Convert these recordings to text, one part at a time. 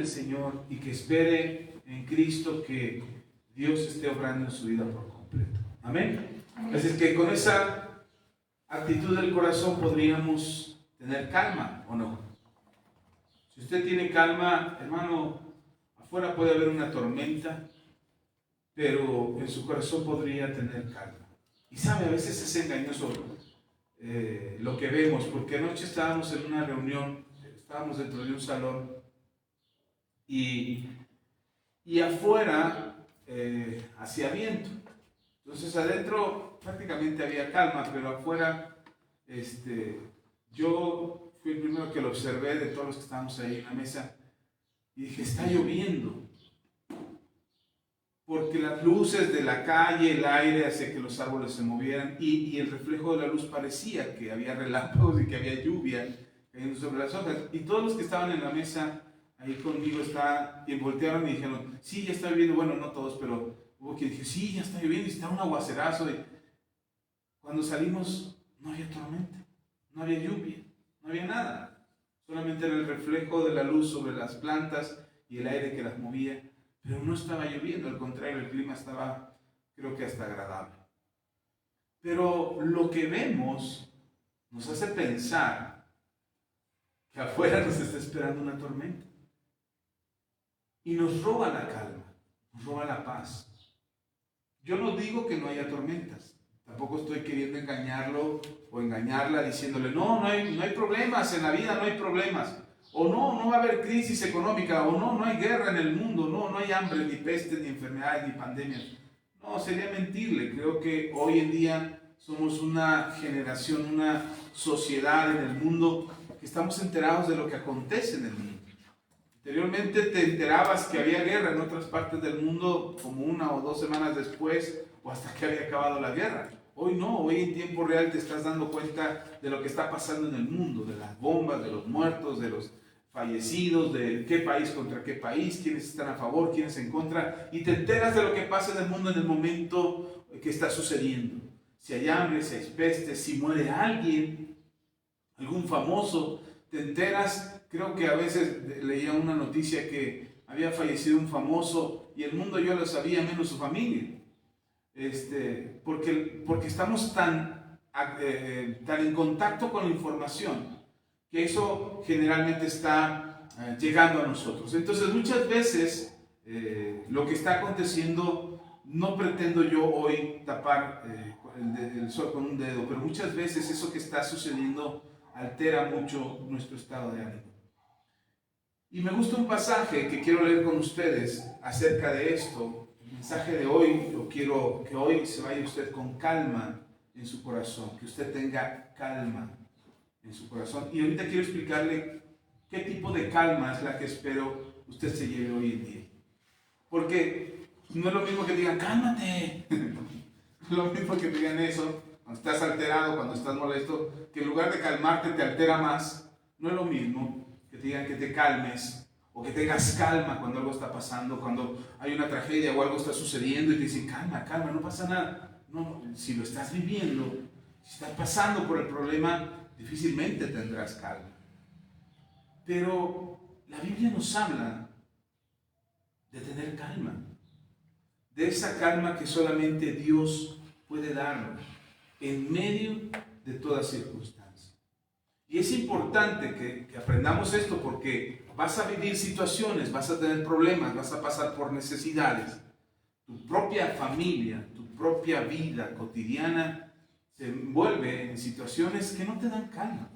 el Señor y que espere en Cristo que Dios esté obrando en su vida por completo. Amén. Así es que con esa actitud del corazón podríamos tener calma, ¿o no? Si usted tiene calma, hermano, afuera puede haber una tormenta, pero en su corazón podría tener calma. Y sabe, a veces es engañoso lo que vemos, porque anoche estábamos en una reunión, estábamos dentro de un salón y afuera hacía viento. Entonces adentro prácticamente había calma, pero afuera yo fui el primero que lo observé de todos los que estábamos ahí en la mesa y dije, está lloviendo. Porque las luces de la calle, el aire hace que los árboles se movieran y el reflejo de la luz parecía que había relámpagos y que había lluvia cayendo sobre las hojas. Y todos los que estaban en la mesa ahí conmigo y voltearon y dijeron, sí, ya está lloviendo. Bueno, no todos, pero hubo quien dijo, sí, ya está lloviendo y está un aguacerazo. Y cuando salimos no había tormenta, no había lluvia, no había nada. Solamente era el reflejo de la luz sobre las plantas y el aire que las movía. Pero no estaba lloviendo, al contrario, el clima estaba, creo que hasta agradable. Pero lo que vemos nos hace pensar que afuera nos está esperando una tormenta. Y nos roba la calma, nos roba la paz. Yo no digo que no haya tormentas. Tampoco estoy queriendo engañarlo o engañarla diciéndole, no hay problemas en la vida, no hay problemas. O no va a haber crisis económica, o no hay guerra en el mundo, no hay hambre, ni peste, ni enfermedades, ni pandemias. No, sería mentirle. Creo que hoy en día somos una generación, una sociedad en el mundo que estamos enterados de lo que acontece en el mundo. Anteriormente te enterabas que había guerra en otras partes del mundo como 1 o 2 semanas después, o hasta que había acabado la guerra. Hoy no, hoy en tiempo real te estás dando cuenta de lo que está pasando en el mundo, de las bombas, de los muertos, de los fallecidos, de qué país contra qué país, quiénes están a favor, quiénes en contra, y te enteras de lo que pasa en el mundo en el momento que está sucediendo. Si hay hambre, si hay peste, si muere alguien, algún famoso, te enteras. Creo que a veces leía una noticia que había fallecido un famoso y el mundo ya lo sabía, menos su familia. Porque estamos tan en contacto con la información que eso generalmente está llegando a nosotros. Entonces muchas veces lo que está aconteciendo, no pretendo yo hoy tapar el sol con un dedo, pero muchas veces eso que está sucediendo altera mucho nuestro estado de ánimo. Y me gusta un pasaje que quiero leer con ustedes acerca de esto. El mensaje de hoy, yo quiero que hoy se vaya usted con calma en su corazón, que usted tenga calma en su corazón. Y ahorita quiero explicarle qué tipo de calma es la que espero usted se lleve hoy en día. Porque no es lo mismo que digan, cálmate. No es lo mismo que digan eso cuando estás alterado, cuando estás molesto, que en lugar de calmarte te altera más. No es lo mismo que te digan que te calmes o que tengas calma cuando algo está pasando, cuando hay una tragedia o algo está sucediendo y te dicen, calma, no pasa nada. No, si lo estás viviendo, si estás pasando por el problema, difícilmente tendrás calma. Pero la Biblia nos habla de tener calma, de esa calma que solamente Dios puede darnos en medio de toda circunstancia. Y es importante que aprendamos esto porque vas a vivir situaciones, vas a tener problemas, vas a pasar por necesidades. Tu propia familia, tu propia vida cotidiana se envuelve en situaciones que no te dan calma.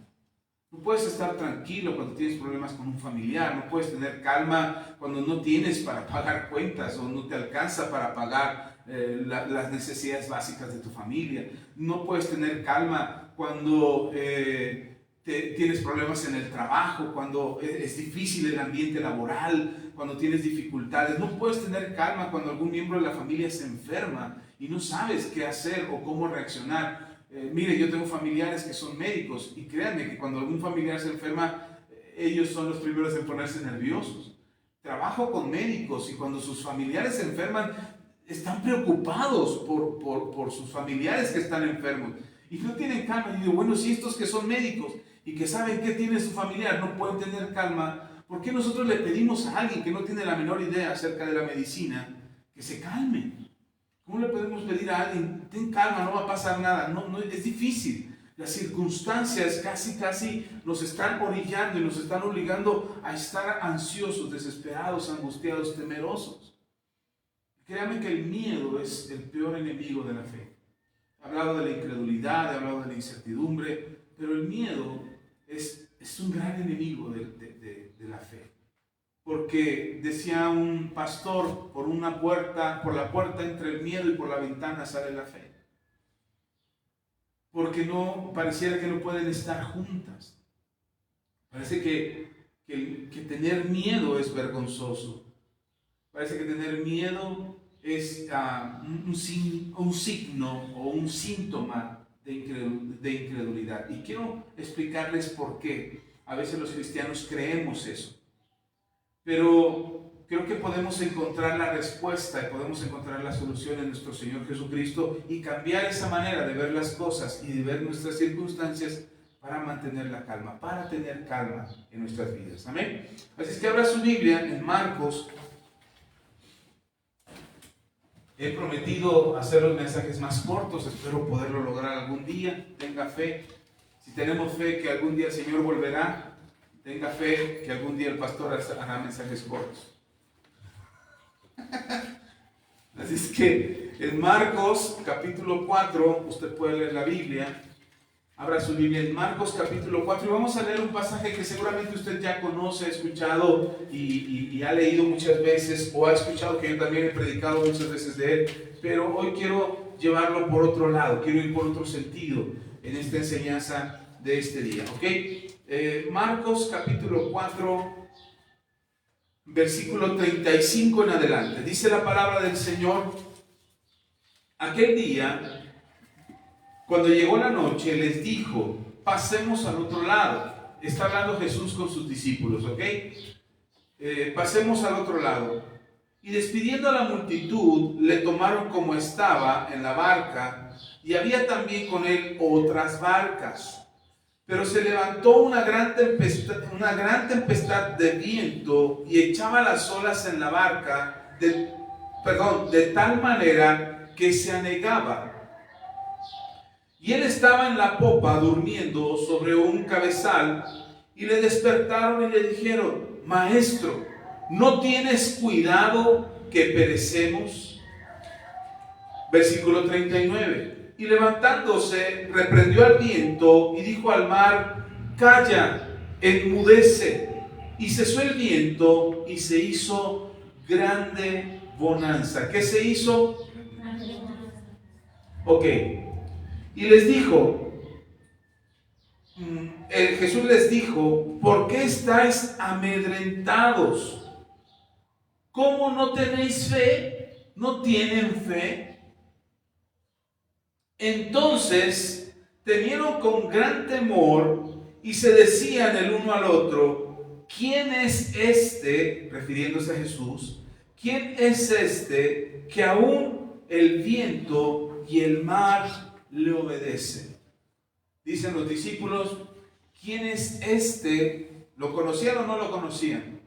No puedes estar tranquilo cuando tienes problemas con un familiar, no puedes tener calma cuando no tienes para pagar cuentas o no te alcanza para pagar las necesidades básicas de tu familia. No puedes tener calma cuando tienes problemas en el trabajo, cuando es difícil el ambiente laboral, cuando tienes dificultades. No puedes tener calma cuando algún miembro de la familia se enferma y no sabes qué hacer o cómo reaccionar. Mire, yo tengo familiares que son médicos y créanme que cuando algún familiar se enferma, ellos son los primeros en ponerse nerviosos. Trabajo con médicos y cuando sus familiares se enferman, están preocupados por sus familiares que están enfermos y no tienen calma. Y digo, bueno, si estos que son médicos y que saben qué tiene su familiar no pueden tener calma, ¿Por qué nosotros le pedimos a alguien que no tiene la menor idea acerca de la medicina que se calme? ¿Cómo le podemos pedir a alguien, ten calma, no va a pasar nada? No, es difícil. Las circunstancias casi nos están orillando y nos están obligando a estar ansiosos, desesperados, angustiados, temerosos. Créame que el miedo es el peor enemigo de la fe. He hablado de la incredulidad, he hablado de la incertidumbre, pero el miedo es un gran enemigo de la fe. Porque decía un pastor, por la puerta entre el miedo y por la ventana sale la fe. Porque pareciera que no pueden estar juntas. Parece que tener miedo es vergonzoso. Parece que tener miedo es un signo o un síntoma de incredulidad. Y quiero explicarles por qué. A veces los cristianos creemos eso. Pero creo que podemos encontrar la respuesta y podemos encontrar la solución en nuestro Señor Jesucristo y cambiar esa manera de ver las cosas y de ver nuestras circunstancias para mantener la calma, para tener calma en nuestras vidas. Amén. Así es que abra su Biblia en Marcos. He prometido hacer los mensajes más cortos, espero poderlo lograr algún día. Tenga fe. Si tenemos fe que algún día el Señor volverá, tenga fe que algún día el pastor hará mensajes cortos. Así es que en Marcos capítulo 4, usted puede leer la Biblia. Abra su Biblia en Marcos capítulo 4 y vamos a leer un pasaje que seguramente usted ya conoce, ha escuchado y ha leído muchas veces, o ha escuchado que yo también he predicado muchas veces de él, pero hoy quiero llevarlo por otro lado, quiero ir por otro sentido en esta enseñanza de este día, ¿ok? Marcos capítulo 4, versículo 35 en adelante. Dice la palabra del Señor: aquel día, cuando llegó la noche, les dijo, pasemos al otro lado. Está hablando Jesús con sus discípulos, ¿ok? Pasemos al otro lado. Y despidiendo a la multitud, le tomaron como estaba en la barca, y había también con él otras barcas. Pero se levantó una gran tempestad de viento y echaba las olas en la barca, de tal manera que se anegaba. Y él estaba en la popa durmiendo sobre un cabezal, y le despertaron y le dijeron: Maestro, ¿no tienes cuidado que perecemos? Versículo 39. Y levantándose, reprendió al viento y dijo al mar: Calla, enmudece. Y cesó el viento y se hizo grande bonanza. ¿Qué se hizo? Ok. Y les dijo, Jesús les dijo: ¿por qué estáis amedrentados? ¿Cómo no tenéis fe? ¿No tienen fe? Entonces temieron con gran temor y se decían el uno al otro: ¿quién es este? Refiriéndose a Jesús. ¿Quién es este que aún el viento y el mar le obedecen? Dicen los discípulos: ¿quién es este? ¿Lo conocían o no lo conocían?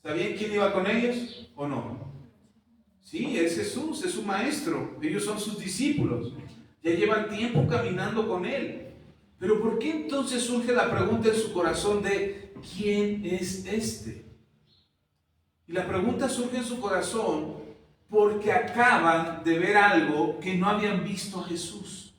¿Sabían quién iba con ellos o no? Sí, es Jesús, es su maestro. Ellos son sus discípulos. Ya llevan tiempo caminando con él. Pero ¿por qué entonces surge la pregunta en su corazón de ¿quién es este? Y la pregunta surge en su corazón porque acaban de ver algo que no habían visto a Jesús.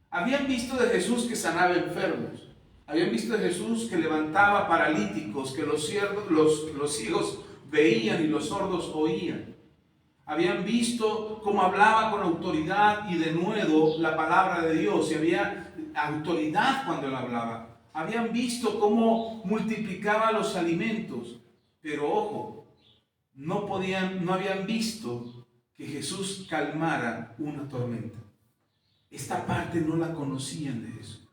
Habían visto de Jesús que sanaba enfermos. Habían visto de Jesús que levantaba paralíticos, que los ciegos veían y los sordos oían. Habían visto cómo hablaba con autoridad y de nuevo la palabra de Dios, y había autoridad cuando él hablaba. Habían visto cómo multiplicaba los alimentos, pero ojo, no habían visto que Jesús calmara una tormenta. Esta parte no la conocían de Jesús.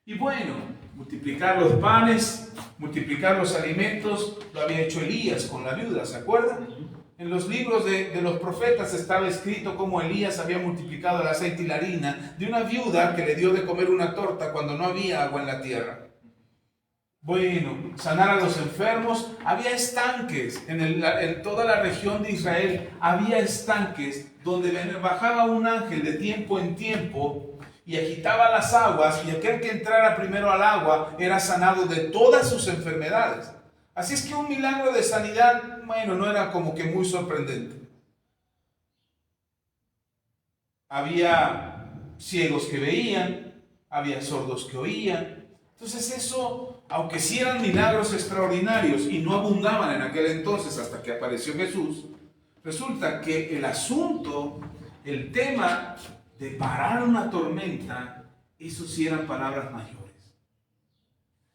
Y bueno, multiplicar los panes, multiplicar los alimentos, lo había hecho Elías con la viuda, ¿se acuerdan? En los libros de los profetas estaba escrito cómo Elías había multiplicado el aceite y la harina de una viuda que le dio de comer una torta cuando no había agua en la tierra. bueno, sanar a los enfermos. Había estanques en toda la región de Israel. Había estanques donde bajaba un ángel de tiempo en tiempo y agitaba las aguas, y aquel que entrara primero al agua era sanado de todas sus enfermedades. Así es que un milagro de sanidad, bueno, no era como que muy sorprendente. Había ciegos que veían, había sordos que oían. Entonces eso, aunque sí eran milagros extraordinarios y no abundaban en aquel entonces hasta que apareció Jesús, resulta que el asunto, el tema de parar una tormenta, eso sí eran palabras mayores.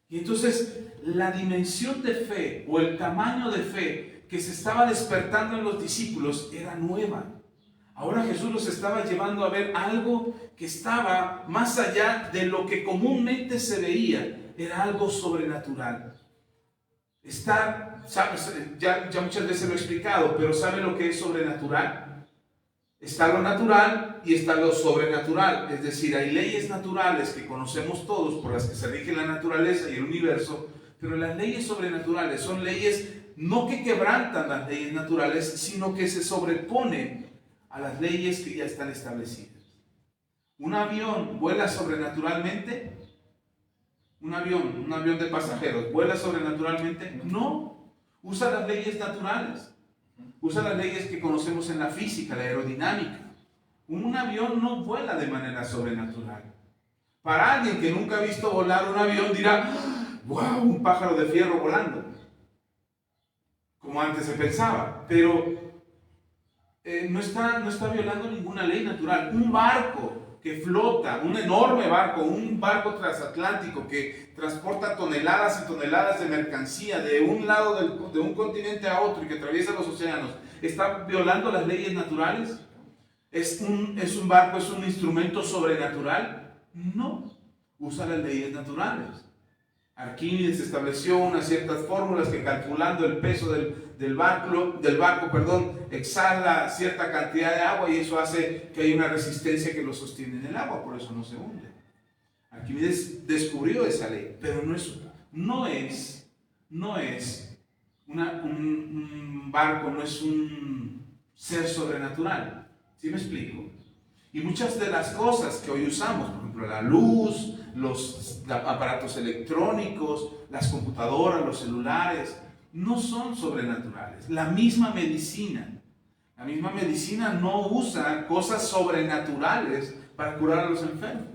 Y entonces la dimensión de fe o el tamaño de fe que se estaba despertando en los discípulos era nueva. Ahora Jesús los estaba llevando a ver algo que estaba más allá de lo que comúnmente se veía. Era algo sobrenatural. Ya muchas veces lo he explicado, pero ¿sabe lo que es sobrenatural? Está lo natural y está lo sobrenatural. Es decir, hay leyes naturales que conocemos todos, por las que se rige la naturaleza y el universo, pero las leyes sobrenaturales son leyes no que quebrantan las leyes naturales, sino que se sobreponen a las leyes que ya están establecidas. ¿Un avión vuela sobrenaturalmente? ¿Un avión de pasajeros vuela sobrenaturalmente? No. Usa las leyes naturales. Usa las leyes que conocemos en la física, la aerodinámica. Un avión no vuela de manera sobrenatural. Para alguien que nunca ha visto volar un avión dirá, ¡wow! Un pájaro de fierro volando. Como antes se pensaba. Pero no está violando ninguna ley natural. Un barco que flota, un enorme barco, un barco transatlántico que transporta toneladas y toneladas de mercancía de un lado de un continente a otro y que atraviesa los océanos, ¿está violando las leyes naturales? ¿Es un barco, es un instrumento sobrenatural? No, usa las leyes naturales. Arquímedes estableció unas ciertas fórmulas que, calculando el peso del barco, exhala cierta cantidad de agua, y eso hace que haya una resistencia que lo sostiene en el agua, por eso no se hunde. Arquímedes descubrió esa ley, pero no es un barco, no es un ser sobrenatural. ¿Sí me explico? Y muchas de las cosas que hoy usamos, por ejemplo, la luz, los aparatos electrónicos, las computadoras, los celulares, no son sobrenaturales. La misma medicina no usa cosas sobrenaturales para curar a los enfermos.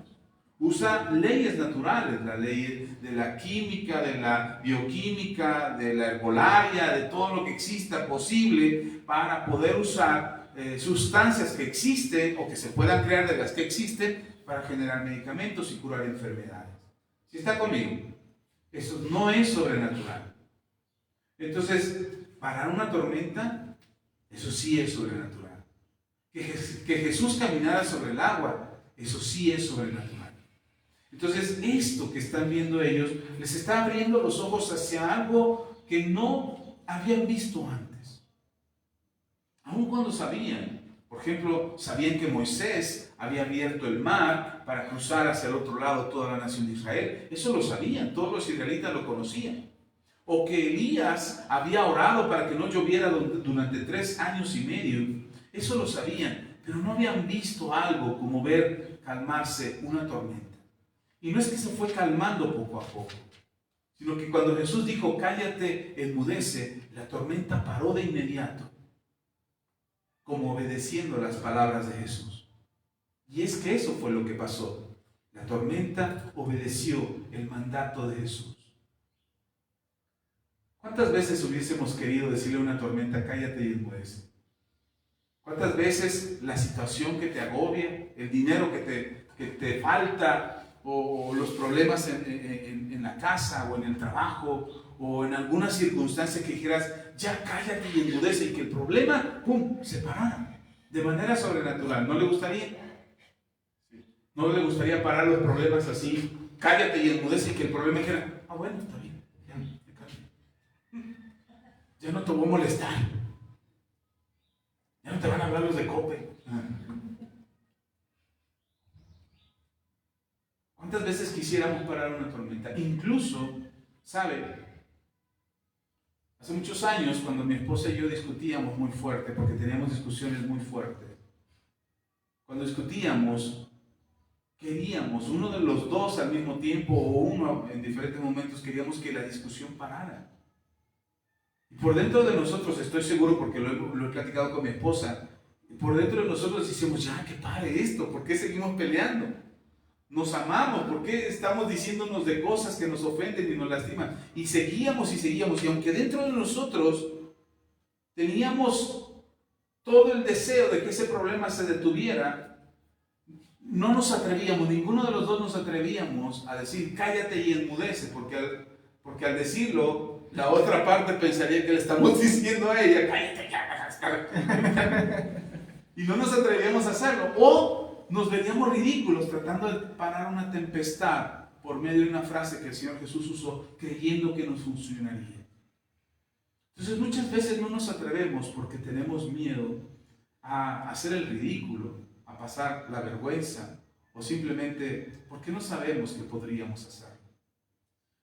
Usa leyes naturales, la ley de la química, de la bioquímica, de la herbolaria, de todo lo que exista posible para poder usar sustancias que existen o que se puedan crear de las que existen para generar medicamentos y curar enfermedades. ¿Sí está conmigo? Eso no es sobrenatural. Entonces, parar una tormenta, eso sí es sobrenatural. Que Jesús caminara sobre el agua, eso sí es sobrenatural. Entonces, esto que están viendo ellos les está abriendo los ojos hacia algo que no habían visto antes. Aun cuando sabían, por ejemplo, sabían que Moisés había abierto el mar para cruzar hacia el otro lado toda la nación de Israel. Eso lo sabían, todos los israelitas lo conocían. O que Elías había orado para que no lloviera durante 3 años y medio. Eso lo sabían, pero no habían visto algo como ver calmarse una tormenta. Y no es que se fue calmando poco a poco, sino que cuando Jesús dijo, cállate, enmudece, la tormenta paró de inmediato, como obedeciendo las palabras de Jesús. Y es que eso fue lo que pasó. La tormenta obedeció el mandato de Jesús. ¿Cuántas veces hubiésemos querido decirle a una tormenta, cállate y enmudece? ¿Cuántas veces la situación que te agobia, el dinero que te falta, o los problemas en la casa o en el trabajo o en alguna circunstancia que dijeras, ya cállate y enmudece, y que el problema, ¡pum!, se parara de manera sobrenatural? ¿No le gustaría? ¿No le gustaría parar los problemas así? Cállate y enmudece, y que el problema dijera, ah, bueno, está bien, ya no te voy a molestar, ya no te van a hablar los de Cope. ¿Cuántas veces quisiéramos parar una tormenta? Incluso ¿Sabe? Hace muchos años, cuando mi esposa y yo discutíamos muy fuerte, porque teníamos discusiones muy fuertes, cuando discutíamos, queríamos, uno de los dos al mismo tiempo, o uno en diferentes momentos, queríamos que la discusión parara. Y por dentro de nosotros, estoy seguro, porque lo he platicado con mi esposa, por dentro de nosotros decimos, ya, que pare esto, ¿por qué seguimos peleando? Nos amamos, ¿por qué estamos diciéndonos de cosas que nos ofenden y nos lastiman? Y seguíamos, y aunque dentro de nosotros teníamos todo el deseo de que ese problema se detuviera, no nos atrevíamos, ninguno de los dos nos atrevíamos a decir, cállate y enmudece, porque al decirlo, la otra parte pensaría que le estamos diciendo a ella, cállate, cállate. Y no nos atrevíamos a hacerlo, o nos veíamos ridículos tratando de parar una tempestad por medio de una frase que el Señor Jesús usó, creyendo que nos funcionaría. Entonces muchas veces no nos atrevemos porque tenemos miedo a hacer el ridículo, a pasar la vergüenza, o simplemente porque no sabemos qué podríamos hacer.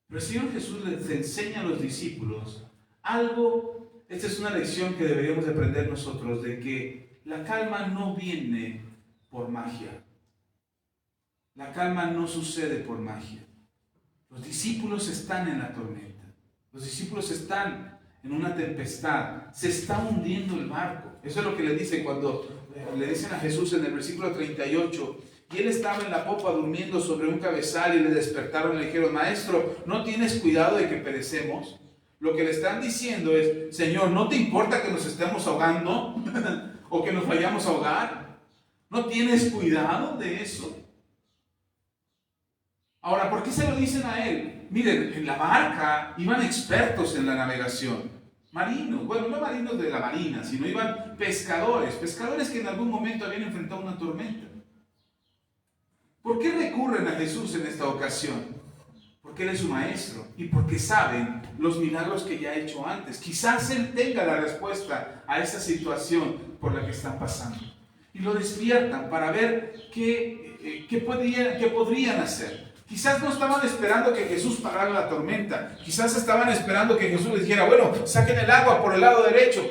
Pero el Señor Jesús les enseña a los discípulos algo. Esta es una lección que deberíamos de aprender nosotros, de que la calma no viene por magia. La calma no sucede por magia. Los discípulos están en la tormenta. Los discípulos están en una tempestad. Se está hundiendo el barco. Eso es lo que le dicen cuando le dicen a Jesús en el versículo 38. Y él estaba en la popa durmiendo sobre un cabezal y le despertaron y le dijeron, Maestro, ¿no tienes cuidado de que perecemos? Lo que le están diciendo es, Señor, ¿no te importa que nos estemos ahogando? ¿O que nos vayamos a ahogar? ¿No tienes cuidado de eso? Ahora, ¿por qué se lo dicen a él? Miren, en la barca iban expertos en la navegación. Marinos, bueno, no marinos de la marina, sino iban pescadores que en algún momento habían enfrentado una tormenta. ¿Por qué recurren a Jesús en esta ocasión? Porque Él es su maestro y porque saben los milagros que ya ha hecho antes. Quizás Él tenga la respuesta a esa situación por la que están pasando. Y lo despiertan para ver qué podrían hacer. Quizás no estaban esperando que Jesús parara la tormenta. Quizás estaban esperando que Jesús les dijera, bueno, saquen el agua por el lado derecho,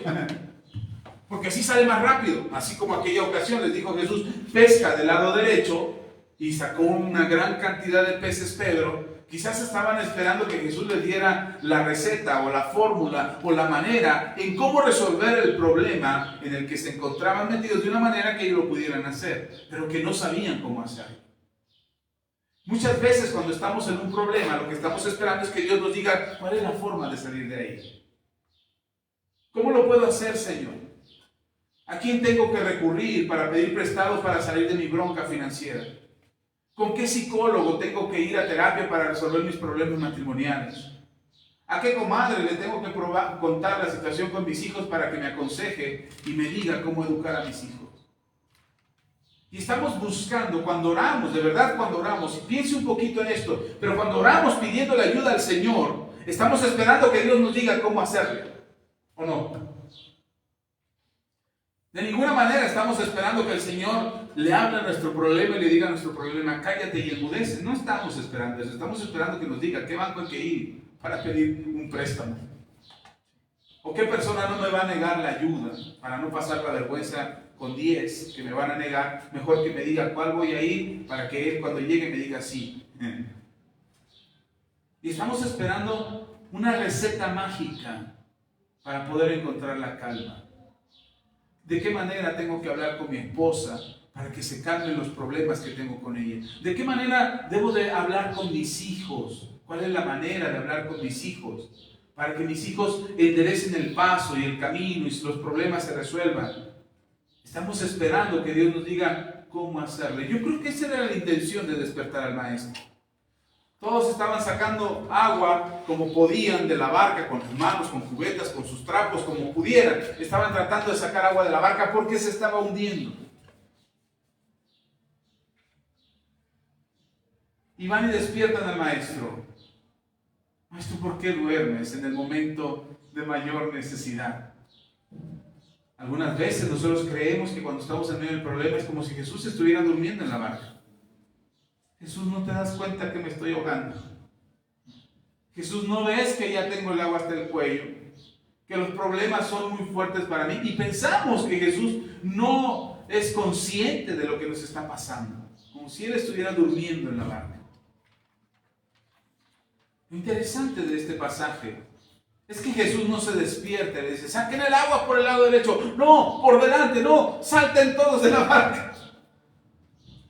porque así sale más rápido. Así como aquella ocasión les dijo Jesús, pesca del lado derecho, y sacó una gran cantidad de peces Pedro. Quizás estaban esperando que Jesús les diera la receta o la fórmula o la manera en cómo resolver el problema en el que se encontraban metidos de una manera que ellos lo pudieran hacer, pero que no sabían cómo hacerlo. Muchas veces cuando estamos en un problema, lo que estamos esperando es que Dios nos diga cuál es la forma de salir de ahí. ¿Cómo lo puedo hacer, Señor? ¿A quién tengo que recurrir para pedir prestado para salir de mi bronca financiera? ¿Con qué psicólogo tengo que ir a terapia para resolver mis problemas matrimoniales? ¿A qué comadre le tengo que contar la situación con mis hijos para que me aconseje y me diga cómo educar a mis hijos? Y estamos buscando, cuando oramos, de verdad cuando oramos, y piense un poquito en esto, pero cuando oramos pidiendo la ayuda al Señor, estamos esperando que Dios nos diga cómo hacerle, ¿o no? De ninguna manera estamos esperando que el Señor le hable a nuestro problema y le diga a nuestro problema, cállate y enmudece. No estamos esperando eso, estamos esperando que nos diga qué banco hay que ir para pedir un préstamo. O qué persona no me va a negar la ayuda para no pasar la vergüenza con 10 que me van a negar. Mejor que me diga cuál voy a ir para que él cuando llegue me diga sí. Y estamos esperando una receta mágica para poder encontrar la calma. ¿De qué manera tengo que hablar con mi esposa para que se calmen los problemas que tengo con ella? ¿De qué manera debo de hablar con mis hijos? ¿Cuál es la manera de hablar con mis hijos? Para que mis hijos enderecen el paso y el camino y los problemas se resuelvan. Estamos esperando que Dios nos diga cómo hacerle. Yo creo que esa era la intención de despertar al maestro. Todos estaban sacando agua como podían de la barca, con sus manos, con cubetas, con sus trapos, como pudieran. Estaban tratando de sacar agua de la barca porque se estaba hundiendo. Y van y despiertan al maestro. Maestro, ¿por qué duermes en el momento de mayor necesidad? Algunas veces nosotros creemos que cuando estamos en medio del problema es como si Jesús estuviera durmiendo en la barca. Jesús, ¿no te das cuenta que me estoy ahogando? Jesús, ¿no ves que ya tengo el agua hasta el cuello? Que los problemas son muy fuertes para mí. Y pensamos que Jesús no es consciente de lo que nos está pasando. Como si Él estuviera durmiendo en la barca. Lo interesante de este pasaje es que Jesús no se despierta y le dice, saquen el agua por el lado derecho. No, por delante, no, salten todos de la barca.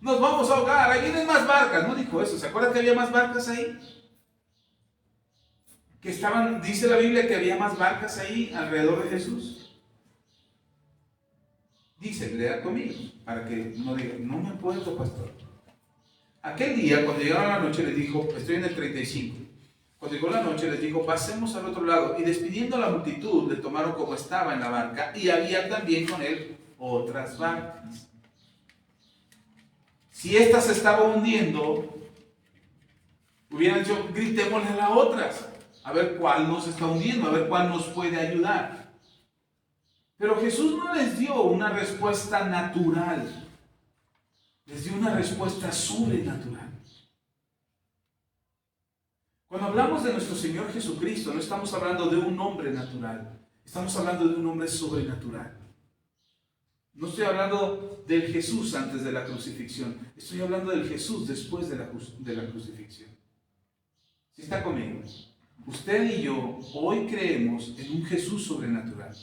Nos vamos a ahogar, ahí vienen más barcas. No dijo eso, ¿se acuerdan que había más barcas ahí? Que estaban, dice la Biblia que había más barcas ahí alrededor de Jesús. Dice, lea conmigo, para que no digan, no me acuerdo, pastor. Aquel día, cuando llegaron a la noche, les dijo, estoy en el 35. Cuando llegó la noche, les dijo, pasemos al otro lado. Y despidiendo a la multitud, le tomaron como estaba en la barca, y había también con él otras barcas. Si esta se estaba hundiendo, hubieran dicho, gritémosle a las otras, a ver cuál nos está hundiendo, a ver cuál nos puede ayudar. Pero Jesús no les dio una respuesta natural, les dio una respuesta sobrenatural. Cuando hablamos de nuestro Señor Jesucristo, no estamos hablando de un hombre natural, estamos hablando de un hombre sobrenatural. No estoy hablando del Jesús antes de la crucifixión, estoy hablando del Jesús después de la crucifixión. ¿Sí está conmigo? Usted y yo hoy creemos en un Jesús sobrenatural,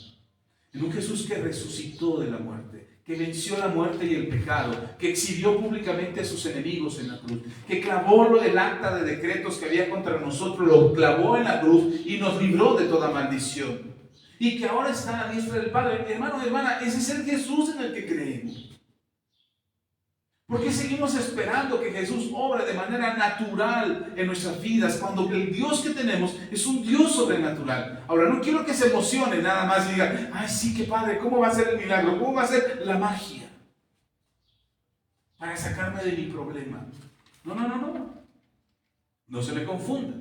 en un Jesús que resucitó de la muerte, que venció la muerte y el pecado, que exhibió públicamente a sus enemigos en la cruz, que clavó el acta de decretos que había contra nosotros, lo clavó en la cruz y nos libró de toda maldición. Y que ahora está a la diestra del Padre. Hermano, hermana, ese es el Jesús en el que creemos. ¿Por qué seguimos esperando que Jesús obre de manera natural en nuestras vidas cuando el Dios que tenemos es un Dios sobrenatural? Ahora, no quiero que se emocione nada más y diga, ay sí, qué padre, ¿cómo va a ser el milagro? ¿Cómo va a ser la magia? Para sacarme de mi problema. No. No se me confunda.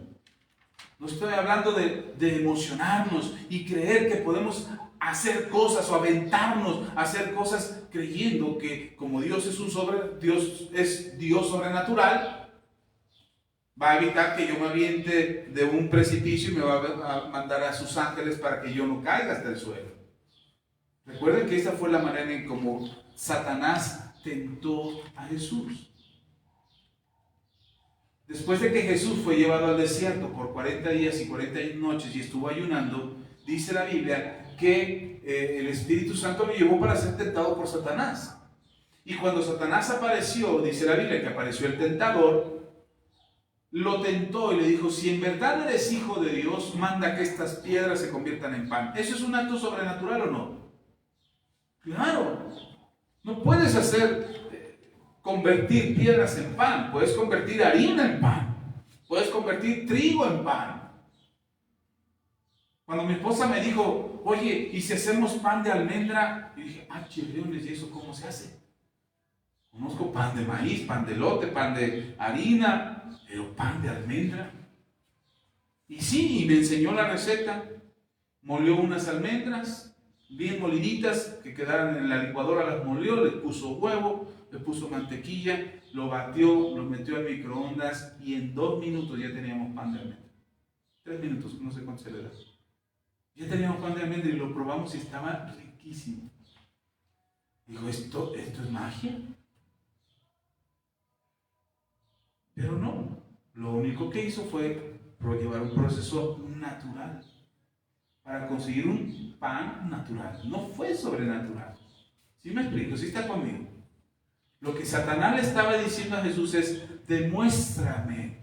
No estoy hablando de emocionarnos y creer que podemos hacer cosas o aventarnos a hacer cosas creyendo que como Dios es Dios sobrenatural, va a evitar que yo me aviente de un precipicio y me va a mandar a sus ángeles para que yo no caiga hasta el suelo. Recuerden que esa fue la manera en cómo Satanás tentó a Jesús. Después de que Jesús fue llevado al desierto por 40 días y 40 noches y estuvo ayunando, dice la Biblia que el Espíritu Santo lo llevó para ser tentado por Satanás. Y cuando Satanás apareció, dice la Biblia que apareció el tentador, lo tentó y le dijo, si en verdad eres hijo de Dios, manda que estas piedras se conviertan en pan. ¿Eso es un acto sobrenatural o no? Claro, no puedes convertir piedras en pan, puedes convertir harina en pan, puedes convertir trigo en pan. Cuando mi esposa me dijo, oye, ¿y si hacemos pan de almendra? Y dije, leones, ¿y eso cómo se hace? Conozco pan de maíz, pan de elote, pan de harina, pero pan de almendra. Y sí, y me enseñó la receta, molió unas almendras, bien moliditas, que quedaran en la licuadora, las molió, le puso huevo, le puso mantequilla, lo batió, lo metió al microondas y en 2 minutos ya teníamos pan de almendra. 3 minutos, no sé cuánto se le da. Ya teníamos pan de almendra y lo probamos y estaba riquísimo. Dijo, ¿esto es magia? Pero no, lo único que hizo fue llevar un proceso natural para conseguir un pan natural. No fue sobrenatural. ¿Sí me explico? ¿Sí está conmigo? Lo que Satanás le estaba diciendo a Jesús es, demuéstrame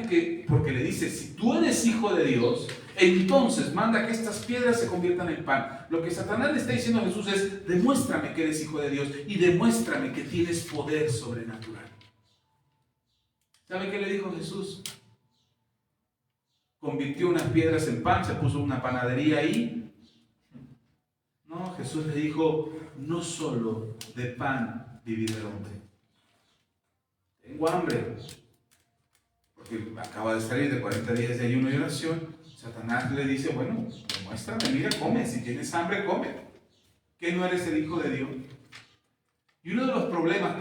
que, porque le dice, si tú eres hijo de Dios, entonces manda que estas piedras se conviertan en pan. Lo que Satanás le está diciendo a Jesús es, demuéstrame que eres hijo de Dios y demuéstrame que tienes poder sobrenatural. ¿Sabe qué le dijo Jesús? Convirtió unas piedras en pan, se puso una panadería ahí. No, Jesús le dijo, no solo de pan vivirá el hombre. Tengo hambre, porque acaba de salir de 40 días de ayuno y oración. Satanás le dice, bueno, demuéstrame, mira, come, si tienes hambre, come. ¿Que no eres el hijo de Dios? Y uno de los problemas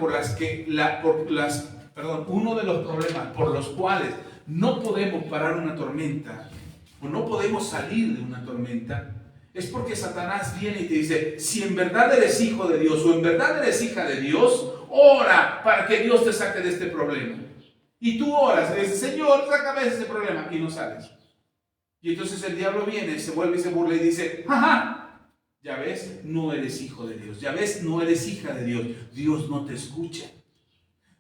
por los cuales no podemos parar una tormenta o no podemos salir de una tormenta, es porque Satanás viene y te dice, si en verdad eres hijo de Dios o en verdad eres hija de Dios, ora para que Dios te saque de este problema. Y tú oras y dices, Señor, sácame de este problema, y no sales. Y entonces el diablo viene, se vuelve y se burla y dice, ¡jaja! Ya ves, no eres hijo de Dios. Ya ves, no eres hija de Dios. Dios no te escucha.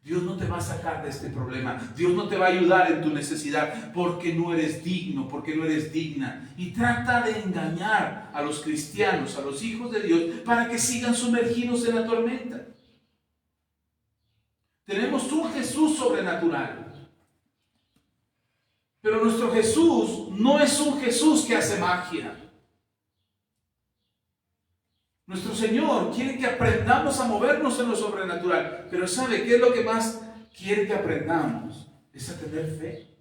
Dios no te va a sacar de este problema. Dios no te va a ayudar en tu necesidad porque no eres digno, porque no eres digna. Y trata de engañar a los cristianos, a los hijos de Dios, para que sigan sumergidos en la tormenta. Tenemos un Jesús sobrenatural. Pero nuestro Jesús no es un Jesús que hace magia. Nuestro Señor quiere que aprendamos a movernos en lo sobrenatural. Pero ¿sabe qué es lo que más quiere que aprendamos? Es a tener fe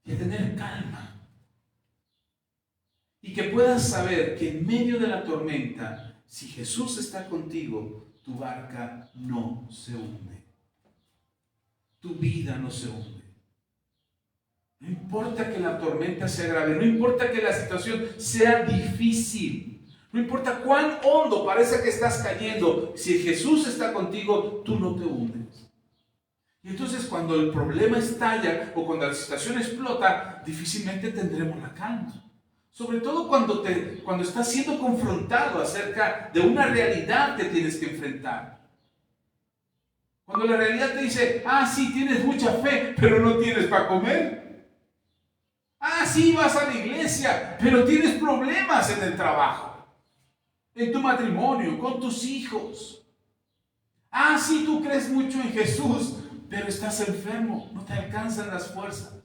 y a tener calma. Y que puedas saber que en medio de la tormenta, si Jesús está contigo, tu barca no se hunde. Tu vida no se hunde. No importa que la tormenta sea grave, no importa que la situación sea difícil, no importa cuán hondo parece que estás cayendo, si Jesús está contigo, tú no te hundes. Y entonces cuando el problema estalla o cuando la situación explota, difícilmente tendremos la calma. Sobre todo cuando estás siendo confrontado acerca de una realidad que tienes que enfrentar. Cuando la realidad te dice, sí, tienes mucha fe, pero no tienes para comer. Sí, vas a la iglesia, pero tienes problemas en el trabajo, en tu matrimonio, con tus hijos. Sí, tú crees mucho en Jesús, pero estás enfermo, no te alcanzan las fuerzas.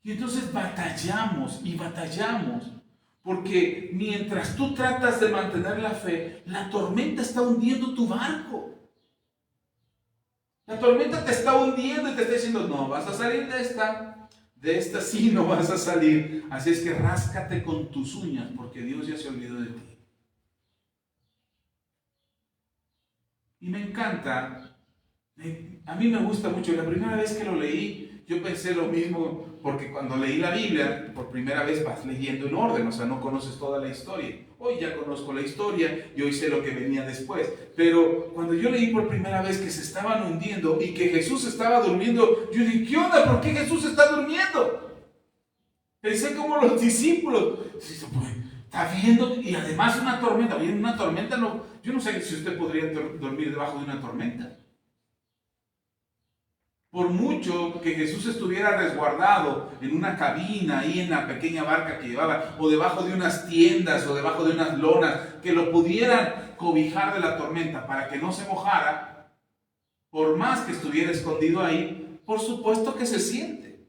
Y entonces batallamos y batallamos, porque mientras tú tratas de mantener la fe, la tormenta está hundiendo tu barco. La tormenta te está hundiendo y te está diciendo, no, vas a salir de esta. De esta sí no vas a salir. Así es que ráscate con tus uñas, porque Dios ya se olvidó de ti. Y me encanta, a mí me gusta mucho. La primera vez que lo leí, yo pensé lo mismo, porque cuando leí la Biblia, por primera vez vas leyendo en orden, o sea, no conoces toda la historia. Hoy ya conozco la historia y hoy sé lo que venía después. Pero cuando yo leí por primera vez que se estaban hundiendo y que Jesús estaba durmiendo, yo dije, ¿qué onda? ¿Por qué Jesús está durmiendo? Pensé como los discípulos. Está viendo, y además una tormenta. Viene una tormenta, no, yo no sé si usted podría dormir debajo de una tormenta. Por mucho que Jesús estuviera resguardado en una cabina, ahí en la pequeña barca que llevaba, o debajo de unas tiendas, o debajo de unas lonas, que lo pudieran cobijar de la tormenta para que no se mojara, por más que estuviera escondido ahí, por supuesto que se siente.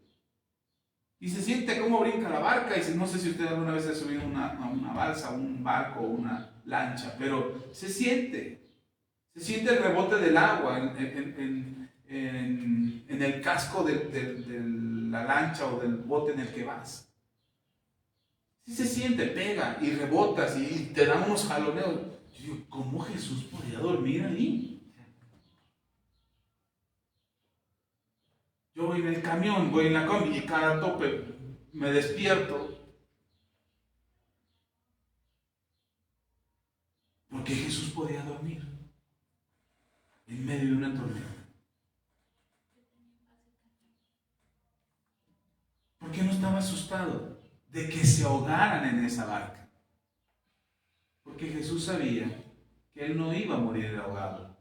Y se siente cómo brinca la barca, y no sé si usted alguna vez ha subido a una balsa, un barco, una lancha, pero se siente el rebote del agua en el casco de la lancha o del bote en el que vas. Sí se siente, pega y rebotas y te dan unos jaloneos. Yo digo, ¿cómo Jesús podía dormir ahí? Yo voy en el camión, voy en la combi y cada tope me despierto. ¿Por qué Jesús podía dormir en medio de una tormenta? ¿Por qué no estaba asustado de que se ahogaran en esa barca? Porque Jesús sabía que él no iba a morir ahogado.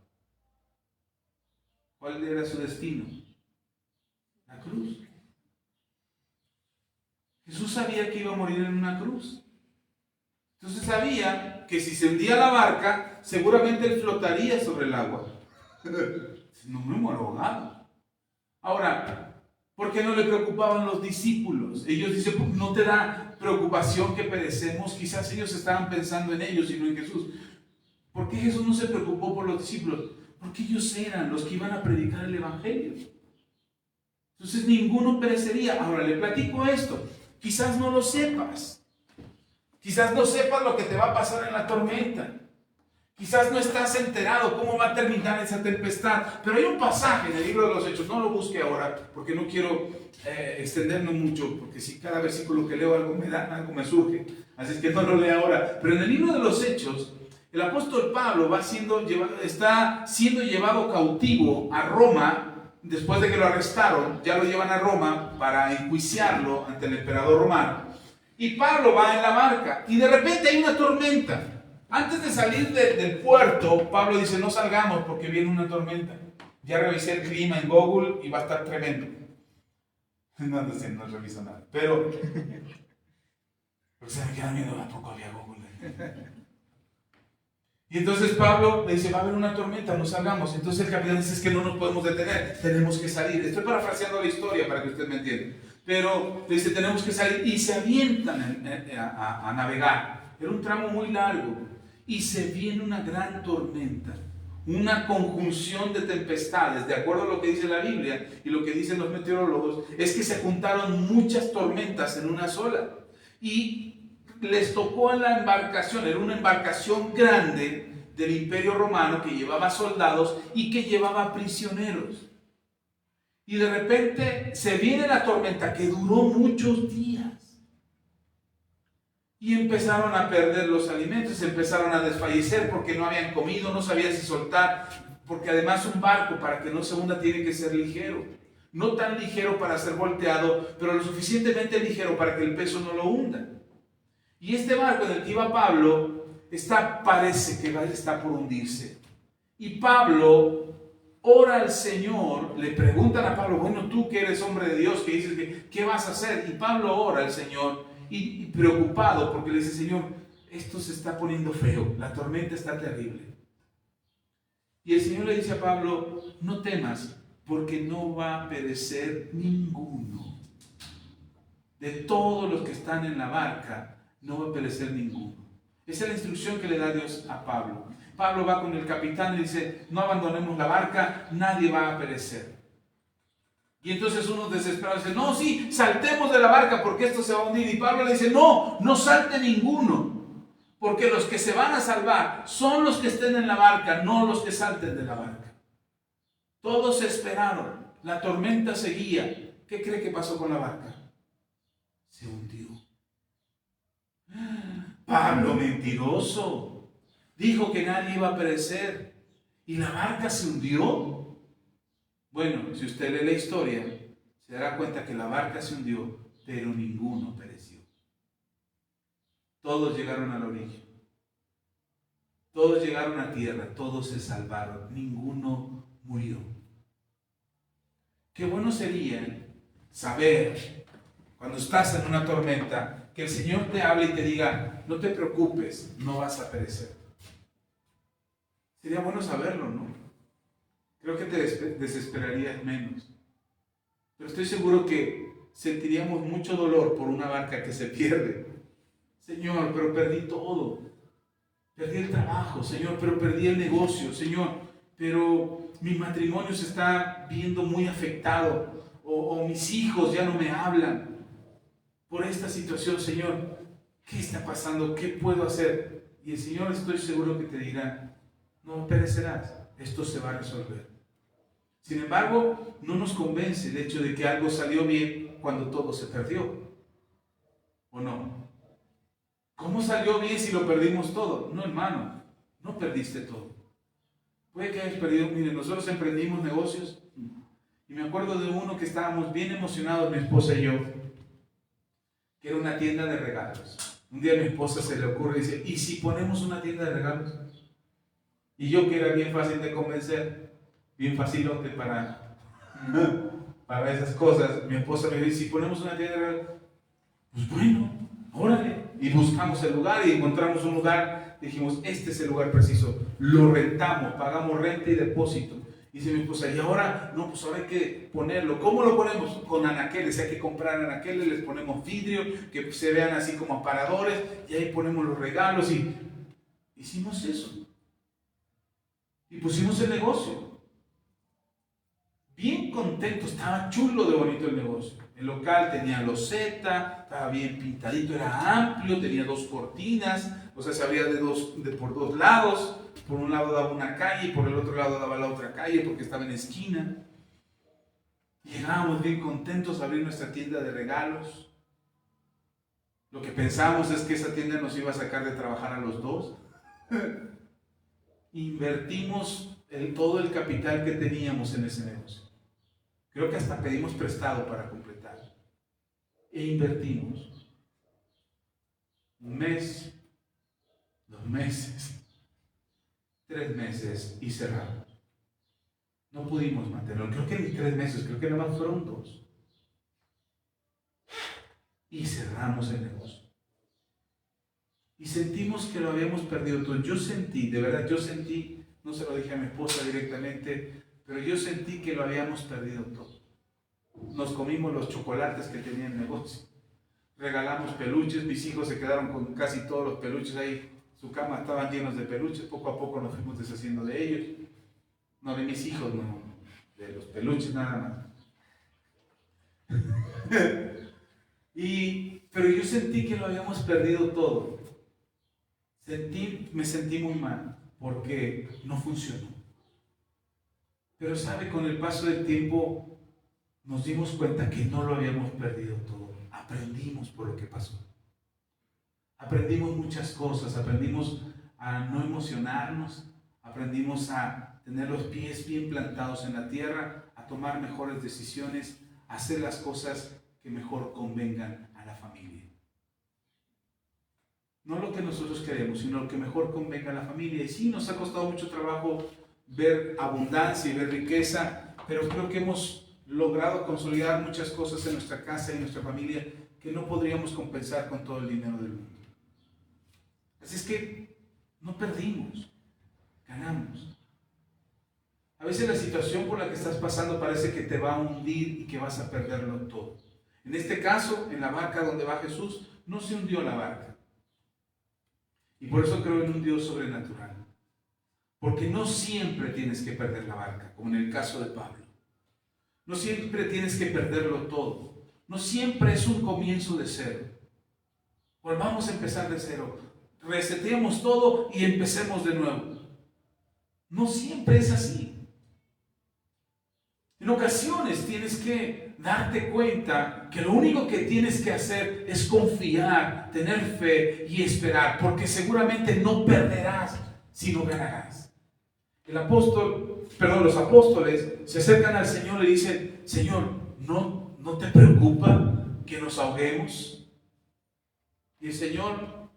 ¿Cuál era su destino? La cruz. Jesús sabía que iba a morir en una cruz. Entonces sabía que si se hundía la barca, seguramente él flotaría sobre el agua. No me muero ahogado. Ahora, ¿por qué no le preocupaban los discípulos? Ellos dicen, ¿no te da preocupación que perecemos? Quizás ellos estaban pensando en ellos y no en Jesús. ¿Por qué Jesús no se preocupó por los discípulos? Porque ellos eran los que iban a predicar el Evangelio. Entonces ninguno perecería. Ahora le platico esto. Quizás no lo sepas. Quizás no sepas lo que te va a pasar en la tormenta. Quizás no estás enterado cómo va a terminar esa tempestad, pero hay un pasaje en el libro de los Hechos, no lo busque ahora porque no quiero extenderme mucho, porque si cada versículo que leo algo me surge, así es que no lo leo ahora. Pero en el libro de los Hechos, el apóstol Pablo está siendo llevado cautivo a Roma. Después de que lo arrestaron, ya lo llevan a Roma para enjuiciarlo ante el emperador romano. Y Pablo va en la barca y de repente hay una tormenta. Antes de salir del puerto, Pablo dice, no salgamos porque viene una tormenta. Ya revisé el clima en Google y va a estar tremendo. No reviso nada. Pero se me queda miedo, tampoco había Google. Y entonces Pablo le dice, va a haber una tormenta, no salgamos. Entonces el capitán dice, es que no nos podemos detener, tenemos que salir. Estoy parafraseando la historia para que usted me entienda. Pero le dice, tenemos que salir. Y se avientan a navegar. Era un tramo muy largo. Y se viene una gran tormenta. Una conjunción de tempestades. De acuerdo a lo que dice la Biblia y lo que dicen los meteorólogos, es que se juntaron muchas tormentas en una sola. Y les tocó a la embarcación, era una embarcación grande del Imperio Romano que llevaba soldados y que llevaba prisioneros. Y de repente se viene la tormenta que duró muchos días. Y empezaron a perder los alimentos, empezaron a desfallecer porque no habían comido, no sabían si soltar, porque además un barco para que no se hunda tiene que ser ligero. No tan ligero para ser volteado, pero lo suficientemente ligero para que el peso no lo hunda. Y este barco en el que iba Pablo parece que está por hundirse. Y Pablo ora al Señor, le preguntan a Pablo, bueno, tú que eres hombre de Dios, que dices que, ¿qué vas a hacer? Y Pablo ora al Señor y preocupado porque le dice, Señor, esto se está poniendo feo, la tormenta está terrible. Y el Señor le dice a Pablo, no temas, porque no va a perecer ninguno. De todos los que están en la barca, no va a perecer ninguno. Esa es la instrucción que le da Dios a Pablo. Pablo va con el capitán y dice, no abandonemos la barca, nadie va a perecer. Y entonces uno desesperado dice, no, sí, saltemos de la barca porque esto se va a hundir. Y Pablo le dice, no, no salte ninguno, porque los que se van a salvar son los que estén en la barca, no los que salten de la barca. Todos esperaron, la tormenta seguía. ¿Qué cree que pasó con la barca? Se hundió. Pablo, mentiroso, dijo que nadie iba a perecer y la barca se hundió. Bueno, si usted lee la historia, se dará cuenta que la barca se hundió, pero ninguno pereció. Todos llegaron a la orilla. Todos llegaron a tierra, todos se salvaron, ninguno murió. Qué bueno sería saber, cuando estás en una tormenta, que el Señor te hable y te diga, no te preocupes, no vas a perecer. Sería bueno saberlo, ¿no? Creo que te desesperarías menos. Pero estoy seguro que sentiríamos mucho dolor por una barca que se pierde. Señor, pero perdí todo. Perdí el trabajo, Señor, pero perdí el negocio, Señor, pero mi matrimonio se está viendo muy afectado, o mis hijos ya no me hablan. Por esta situación, Señor, ¿qué está pasando? ¿Qué puedo hacer? Y el Señor, estoy seguro que te dirá, no perecerás, esto se va a resolver. Sin embargo, no nos convence el hecho de que algo salió bien cuando todo se perdió. ¿O no? ¿Cómo salió bien si lo perdimos todo? No, hermano, no perdiste todo. Puede que hayas perdido, miren, nosotros emprendimos negocios y me acuerdo de uno que estábamos bien emocionados, mi esposa y yo, que era una tienda de regalos. Un día a mi esposa se le ocurre y dice, ¿y si ponemos una tienda de regalos? Y yo, que era bien fácil de convencer, bien facilote para esas cosas, mi esposa me dice, si ponemos una tienda de regalos, pues bueno, órale. Y buscamos el lugar y encontramos un lugar, dijimos, este es el lugar preciso, lo rentamos, pagamos renta y depósito. Dice mi esposa, y ahora, no, pues ahora hay que ponerlo. ¿Cómo lo ponemos? Con anaqueles, hay que comprar anaqueles, les ponemos vidrio, que se vean así como aparadores, y ahí ponemos los regalos, y hicimos eso. Y pusimos el negocio. Bien contento, estaba chulo de bonito el negocio. El local tenía loseta, estaba bien pintadito, era amplio, tenía 2 cortinas, o sea, se abría por 2 lados. Por un lado daba una calle y por el otro lado daba la otra calle porque estaba en esquina. Llegábamos bien contentos a abrir nuestra tienda de regalos. Lo que pensamos es que esa tienda nos iba a sacar de trabajar a los dos. Invertimos todo el capital que teníamos en ese negocio. Creo que hasta pedimos prestado para completar. E invertimos 1 mes, 2 meses, 3 meses y cerramos. No pudimos mantenerlo. Creo que ni 3 meses, creo que nada más fueron 2. Y cerramos el negocio. Y sentimos que lo habíamos perdido todo. Yo sentí, de verdad, no se lo dije a mi esposa directamente, pero yo sentí que lo habíamos perdido todo. Nos comimos los chocolates que tenía el negocio. Regalamos peluches, mis hijos se quedaron con casi todos los peluches ahí. Su cama estaban llenos de peluches, poco a poco nos fuimos deshaciendo de ellos. No de mis hijos, no, de los peluches nada más. Pero yo sentí que lo habíamos perdido todo. Me sentí muy mal porque no funcionó. Pero sabe, con el paso del tiempo nos dimos cuenta que no lo habíamos perdido todo. Aprendimos por lo que pasó. Aprendimos muchas cosas, aprendimos a no emocionarnos, aprendimos a tener los pies bien plantados en la tierra, a tomar mejores decisiones, a hacer las cosas que mejor convengan a la familia. No lo que nosotros queremos, sino lo que mejor convenga a la familia. Y sí, nos ha costado mucho trabajo ver abundancia y ver riqueza, pero creo que hemos logrado consolidar muchas cosas en nuestra casa y en nuestra familia que no podríamos compensar con todo el dinero del mundo. Así es que no perdimos, ganamos. A veces la situación por la que estás pasando parece que te va a hundir y que vas a perderlo todo. En este caso, en la barca donde va Jesús, no se hundió la barca. Y por eso creo en un Dios sobrenatural. Porque no siempre tienes que perder la barca, como en el caso de Pablo. No siempre tienes que perderlo todo. No siempre es un comienzo de cero. Volvamos a empezar de cero. Reseteemos todo y empecemos de nuevo. No siempre es así. En ocasiones tienes que darte cuenta que lo único que tienes que hacer es confiar, tener fe y esperar, porque seguramente no perderás, sino ganarás. Los apóstoles se acercan al Señor y dicen: Señor, ¿no te preocupa que nos ahoguemos? Y el Señor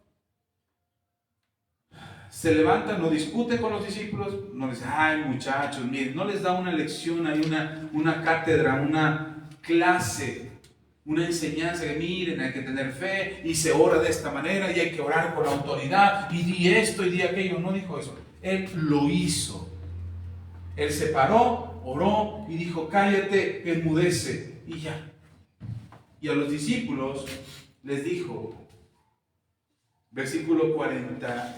se levanta, no discute con los discípulos, no les dice: ay muchachos, miren, no les da una lección, hay una cátedra, una clase, una enseñanza que miren, hay que tener fe y se ora de esta manera y hay que orar con la autoridad y di esto y di aquello. No dijo eso, Él lo hizo. Él se paró, oró y dijo: cállate, enmudece, y ya. Y a los discípulos les dijo, versículo 40.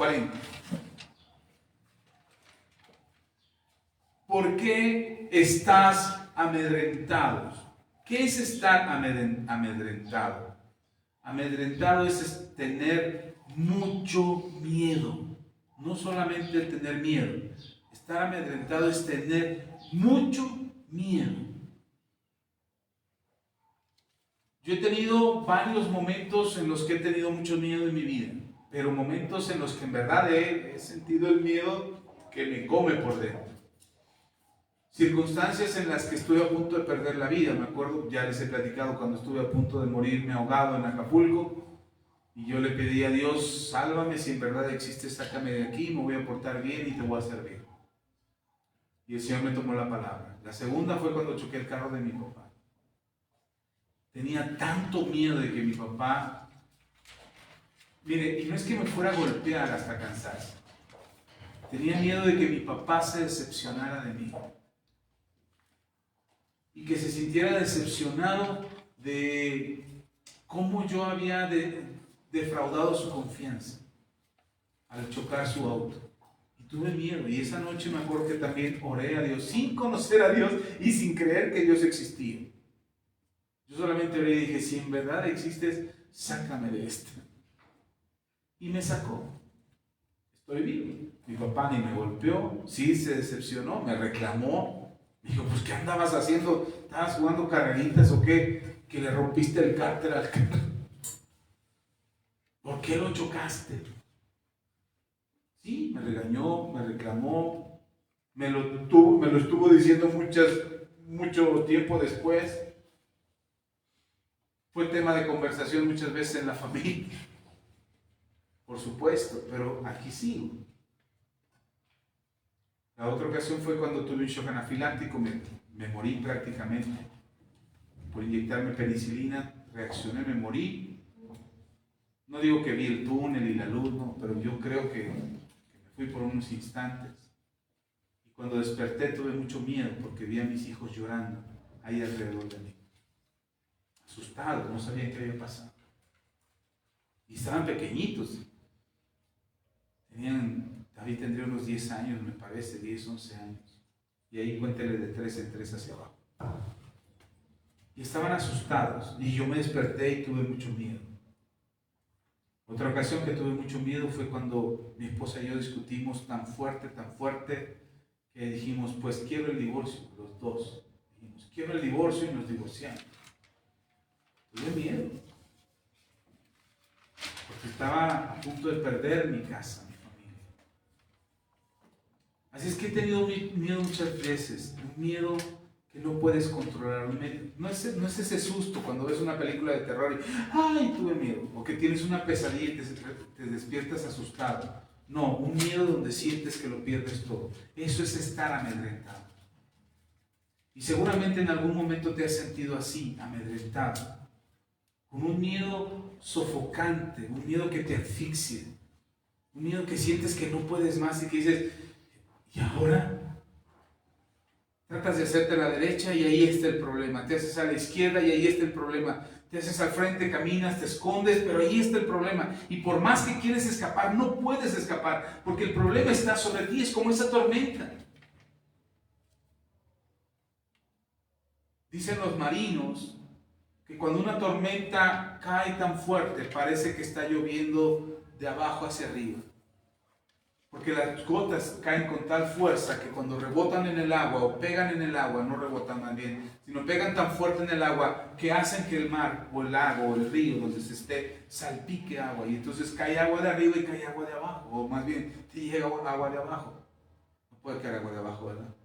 ¿Por qué estás amedrentados? ¿Qué es estar amedrentado? Amedrentado es tener mucho miedo. No solamente tener miedo. Estar amedrentado es tener mucho miedo. Yo he tenido varios momentos en los que he tenido mucho miedo en mi vida, pero momentos en los que en verdad he sentido el miedo que me come por dentro. Circunstancias en las que estuve a punto de perder la vida. Me acuerdo, ya les he platicado, cuando estuve a punto de morirme ahogado en Acapulco, y yo le pedí a Dios: sálvame, si en verdad existe, sácame de aquí, me voy a portar bien y te voy a servir. Y el Señor me tomó la palabra. La segunda fue cuando choqué el carro de mi papá. Tenía tanto miedo de que mi papá, mire, y no es que me fuera a golpear hasta cansarse. Tenía miedo de que mi papá se decepcionara de mí. Y que se sintiera decepcionado de cómo yo había defraudado su confianza al chocar su auto. Y tuve miedo. Y esa noche me acuerdo que también oré a Dios, sin conocer a Dios y sin creer que Dios existía. Yo Yo solamente oré y dije, si en verdad existes, sácame de esto. Y me sacó. Estoy vivo. Mi papá ni me golpeó, sí se decepcionó, me reclamó. Me dijo, pues ¿qué andabas haciendo? ¿Estabas jugando carreritas o qué? Que le rompiste el cárter al carro. ¿Por qué lo chocaste? Sí, me regañó, me reclamó, me lo estuvo diciendo mucho tiempo después. Fue tema de conversación muchas veces en la familia, por supuesto, pero aquí sigo. La otra ocasión fue cuando tuve un shock anafiláctico, me morí prácticamente. Por inyectarme penicilina, reaccioné, me morí. No digo que vi el túnel y la luz, no, pero yo creo que me fui por unos instantes. Y cuando desperté tuve mucho miedo porque vi a mis hijos llorando ahí alrededor de mí. Asustados, no sabían qué había pasado. Y estaban pequeñitos. David tendría unos 10 años, me parece, 10, 11 años. Y ahí cuéntele de 3 en 3 hacia abajo. Y estaban asustados. Y yo me desperté y tuve mucho miedo. Otra ocasión que tuve mucho miedo fue cuando mi esposa y yo discutimos tan fuerte, que dijimos, pues quiero el divorcio, los dos. Dijimos, quiero el divorcio y nos divorciamos. Tuve miedo. Porque estaba a punto de perder mi casa. Así es que he tenido miedo muchas veces, un miedo que no puedes controlar. No es ese susto cuando ves una película de terror y ¡ay, tuve miedo! O que tienes una pesadilla y te despiertas asustado. No, un miedo donde sientes que lo pierdes todo. Eso es estar amedrentado. Y seguramente en algún momento te has sentido así, amedrentado. Con un miedo sofocante, un miedo que te asfixia. Un miedo que sientes que no puedes más y que dices, ¿y ahora? Tratas de hacerte a la derecha y ahí está el problema. Te haces a la izquierda y ahí está el problema. Te haces al frente, caminas, te escondes, pero ahí está el problema. Y por más que quieres escapar, no puedes escapar, porque el problema está sobre ti, es como esa tormenta. Dicen los marinos que cuando una tormenta cae tan fuerte, parece que está lloviendo de abajo hacia arriba. Porque las gotas caen con tal fuerza que cuando rebotan en el agua o pegan en el agua, no rebotan más bien, sino pegan tan fuerte en el agua que hacen que el mar o el lago o el río donde se esté salpique agua. Y entonces cae agua de arriba y cae agua de abajo. O más bien, te llega agua de abajo. No puede caer agua de abajo, ¿verdad?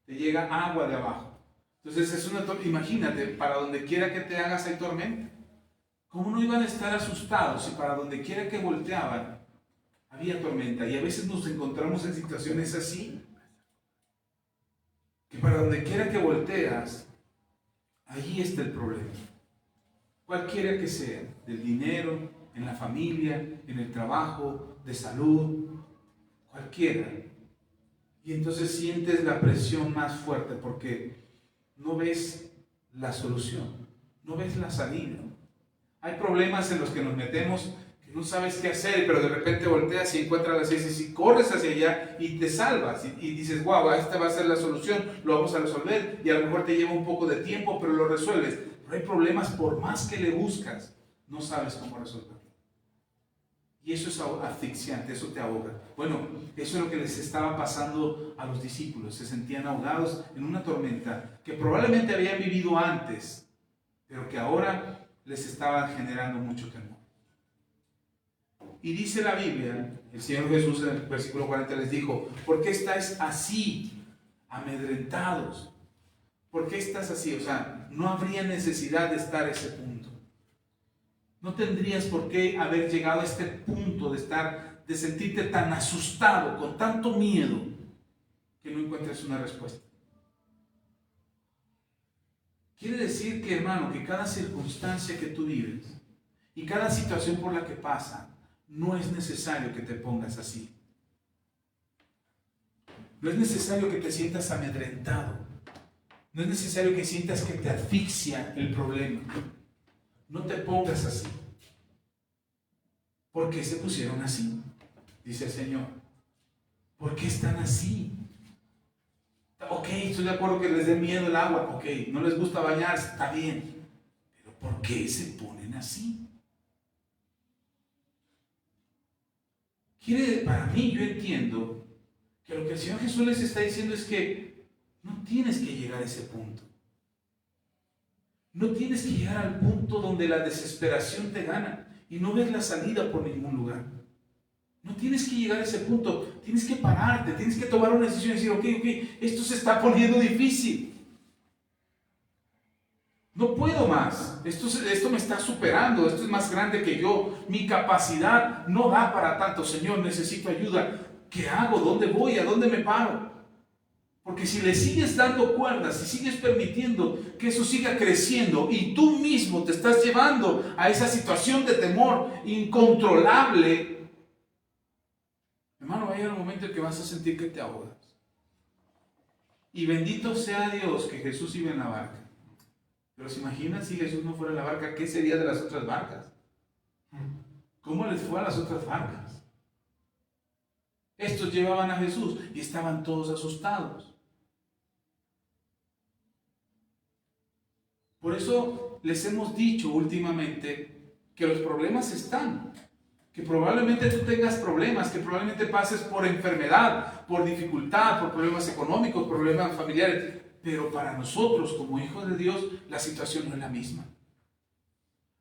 Te llega agua de abajo. Entonces es una tormenta. Imagínate, para donde quiera que te hagas hay tormenta. ¿Cómo no iban a estar asustados si para donde quiera que volteaban había tormenta? Y a veces nos encontramos en situaciones así, que para donde quiera que volteas, ahí está el problema. Cualquiera que sea, del dinero, en la familia, en el trabajo, de salud, cualquiera. Y entonces sientes la presión más fuerte porque no ves la solución, no ves la salida. Hay problemas en los que nos metemos que no sabes qué hacer, pero de repente volteas y encuentras las heces y corres hacia allá y te salvas y dices, wow, esta va a ser la solución, lo vamos a resolver, y a lo mejor te lleva un poco de tiempo, pero lo resuelves. Pero hay problemas, por más que le buscas, no sabes cómo resolverlo. Y eso es asfixiante, eso te ahoga. Bueno, eso es lo que les estaba pasando a los discípulos. Se sentían ahogados en una tormenta que probablemente habían vivido antes, pero que ahora les estaba generando mucho temor. Y dice la Biblia, el Señor Jesús en el versículo 40 les dijo, ¿por qué estáis así, amedrentados? ¿Por qué estás así? O sea, no habría necesidad de estar a ese punto. No tendrías por qué haber llegado a este punto de sentirte tan asustado, con tanto miedo, que no encuentres una respuesta. Quiere decir que, hermano, que cada circunstancia que tú vives y cada situación por la que pasa, no es necesario que te pongas así. No es necesario que te sientas amedrentado. No es necesario que sientas que te asfixia el problema. No te pongas así. ¿Por qué se pusieron así? Dice el Señor. ¿Por qué están así? Ok, estoy de acuerdo que les dé miedo el agua. Ok, no les gusta bañarse, está bien. ¿por qué se ponen así? Para mí, yo entiendo que lo que el Señor Jesús les está diciendo es que no tienes que llegar a ese punto. No tienes que llegar al punto donde la desesperación te gana y no ves la salida por ningún lugar. No tienes que llegar a ese punto. Tienes que pararte, tienes que tomar una decisión y decir, ok, esto se está poniendo difícil. No puedo más. Esto me está superando. Esto es más grande que yo. Mi capacidad no da para tanto. Señor, necesito ayuda. ¿Qué hago? ¿Dónde voy? ¿A dónde me paro? Porque si le sigues dando cuerdas, si sigues permitiendo que eso siga creciendo y tú mismo te estás llevando a esa situación de temor incontrolable, hermano, va a llegar un momento en que vas a sentir que te ahogas. Y bendito sea Dios que Jesús iba en la barca. Pero se imaginan si Jesús no fuera en la barca, ¿qué sería de las otras barcas? ¿Cómo les fue a las otras barcas? Estos llevaban a Jesús y estaban todos asustados. Por eso les hemos dicho últimamente que los problemas están, que probablemente tú tengas problemas, que probablemente pases por enfermedad, por dificultad, por problemas económicos, problemas familiares, pero para nosotros como hijos de Dios la situación no es la misma.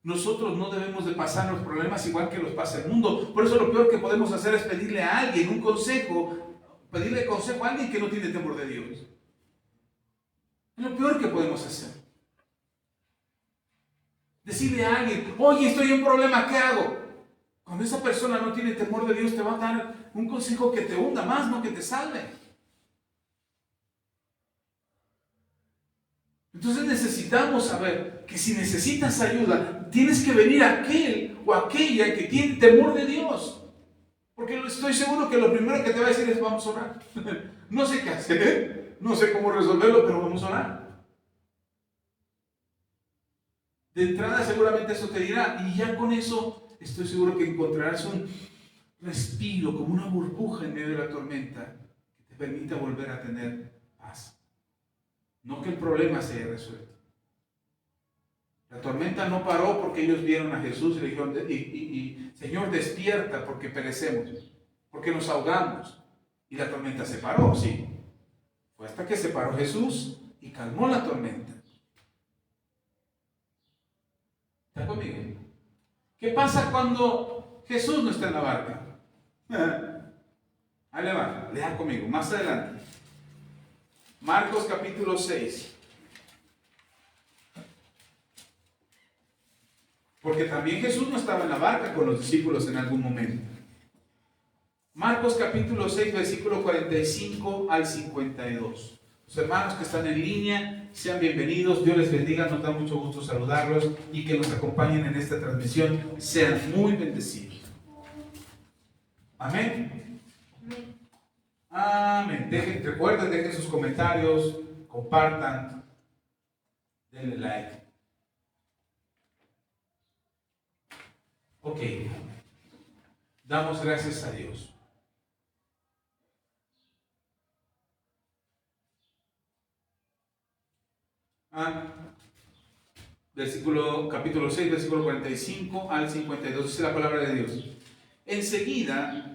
Nosotros no debemos de pasar los problemas igual que los pasa el mundo. Por eso lo peor que podemos hacer es pedirle a alguien un consejo, pedirle consejo a alguien que no tiene temor de Dios. Es lo peor que podemos hacer. Decirle a alguien, oye, estoy en un problema, ¿qué hago? Cuando esa persona no tiene temor de Dios, te va a dar un consejo que te hunda más, no que te salve. Entonces necesitamos saber que si necesitas ayuda, tienes que venir a aquel o aquella que tiene temor de Dios. Porque estoy seguro que lo primero que te va a decir es, vamos a orar. No sé qué hacer, no sé cómo resolverlo, pero vamos a orar. De entrada seguramente eso te dirá, y ya con eso estoy seguro que encontrarás un respiro, como una burbuja en medio de la tormenta, que te permita volver a tener paz. No que el problema se haya resuelto. La tormenta no paró porque ellos vieron a Jesús y le dijeron, Señor, despierta porque perecemos, porque nos ahogamos. Y la tormenta se paró, sí. Fue hasta que se paró Jesús y calmó la tormenta. ¿Está conmigo? ¿Qué pasa cuando Jesús no está en la barca? Ahí le va, lea conmigo, más adelante. Marcos capítulo 6. Porque también Jesús no estaba en la barca con los discípulos en algún momento. Marcos capítulo 6, versículo 45 al 52. Los hermanos que están en línea, sean bienvenidos, Dios les bendiga, nos da mucho gusto saludarlos y que nos acompañen en esta transmisión, sean muy bendecidos. Amén. Amén. Recuerden, dejen sus comentarios, compartan, denle like. Ok, damos gracias a Dios. Capítulo 6, versículo 45 al 52, dice la palabra de Dios. Enseguida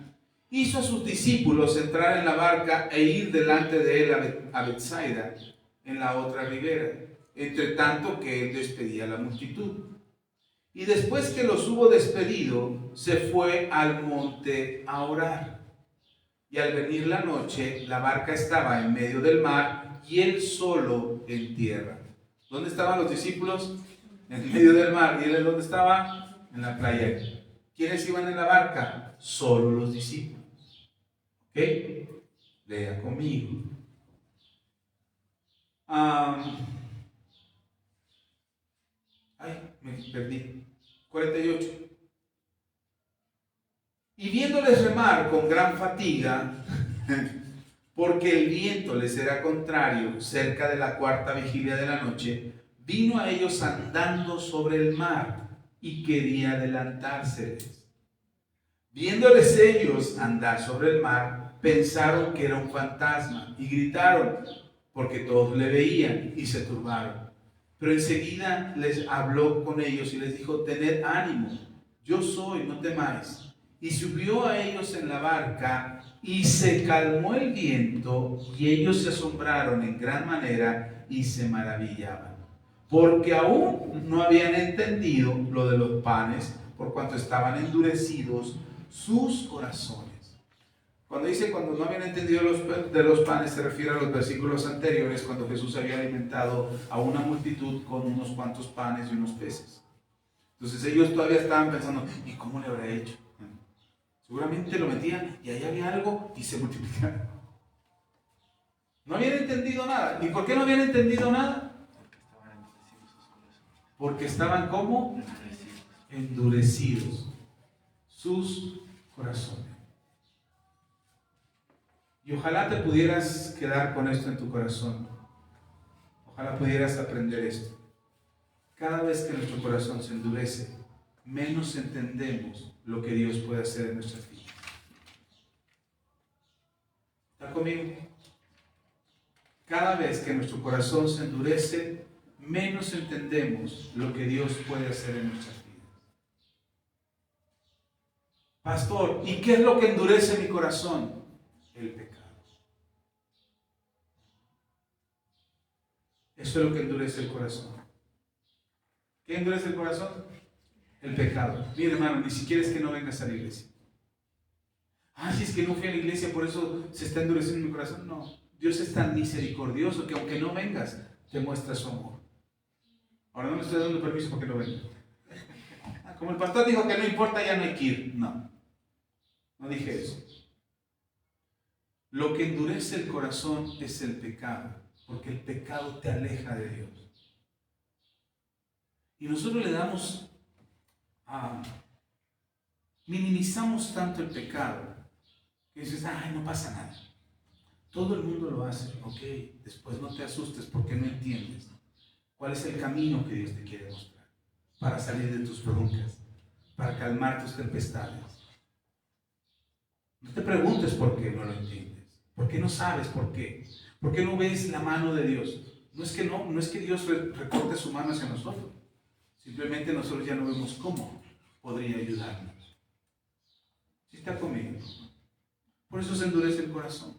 hizo a sus discípulos entrar en la barca e ir delante de él a Betsaida, en la otra ribera, entre tanto que él despedía a la multitud. Y después que los hubo despedido, se fue al monte a orar. Y al venir la noche, la barca estaba en medio del mar y él solo en tierra. ¿Dónde estaban los discípulos? En medio del mar. ¿Y él dónde estaba? En la playa. ¿Quiénes iban en la barca? Solo los discípulos. ¿Ok? Lea conmigo. Me perdí. 48. Y viéndoles remar con gran fatiga, porque el viento les era contrario, cerca de la cuarta vigilia de la noche, vino a ellos andando sobre el mar y quería adelantárseles. Viéndoles ellos andar sobre el mar, pensaron que era un fantasma y gritaron, porque todos le veían y se turbaron. Pero enseguida les habló con ellos y les dijo: tened ánimo, yo soy, no temáis. Y subió a ellos en la barca y se calmó el viento, y ellos se asombraron en gran manera y se maravillaban, porque aún no habían entendido lo de los panes, por cuanto estaban endurecidos sus corazones. Cuando no habían entendido de los panes, se refiere a los versículos anteriores, cuando Jesús había alimentado a una multitud con unos cuantos panes y unos peces. Entonces ellos todavía estaban pensando: ¿y cómo le habrá hecho? Seguramente lo metían y ahí había algo y se multiplicaron. No habían entendido nada. ¿Y por qué no habían entendido nada? Porque estaban como endurecidos sus corazones. Y ojalá te pudieras quedar con esto en tu corazón. Ojalá pudieras aprender esto. Cada vez que nuestro corazón se endurece, menos entendemos lo que Dios puede hacer en nuestras vidas. ¿Está conmigo? Cada vez que nuestro corazón se endurece, menos entendemos lo que Dios puede hacer en nuestras vidas. Pastor, ¿y qué es lo que endurece mi corazón? El pecado. Eso es lo que endurece el corazón. ¿Qué endurece el corazón? El pecado. Mira, hermano, ni siquiera es que no vengas a la iglesia. Si es que no fui a la iglesia, por eso se está endureciendo mi corazón. No, Dios es tan misericordioso que aunque no vengas, te muestra su amor. Ahora no me estoy dando permiso para que no venga. Como el pastor dijo que no importa, ya no hay que ir. No, no dije eso. Lo que endurece el corazón es el pecado, porque el pecado te aleja de Dios. Y nosotros le damos, minimizamos tanto el pecado, que dices: no pasa nada. Todo el mundo lo hace. Ok, después no te asustes porque no entiendes cuál es el camino que Dios te quiere mostrar para salir de tus broncas, para calmar tus tempestades. No te preguntes por qué no lo entiendes, por qué no sabes por qué no ves la mano de Dios. No es que Dios recorte su mano hacia nosotros, simplemente nosotros ya no vemos cómo podría ayudarnos. ¿Sí está conmigo? Por eso se endurece el corazón.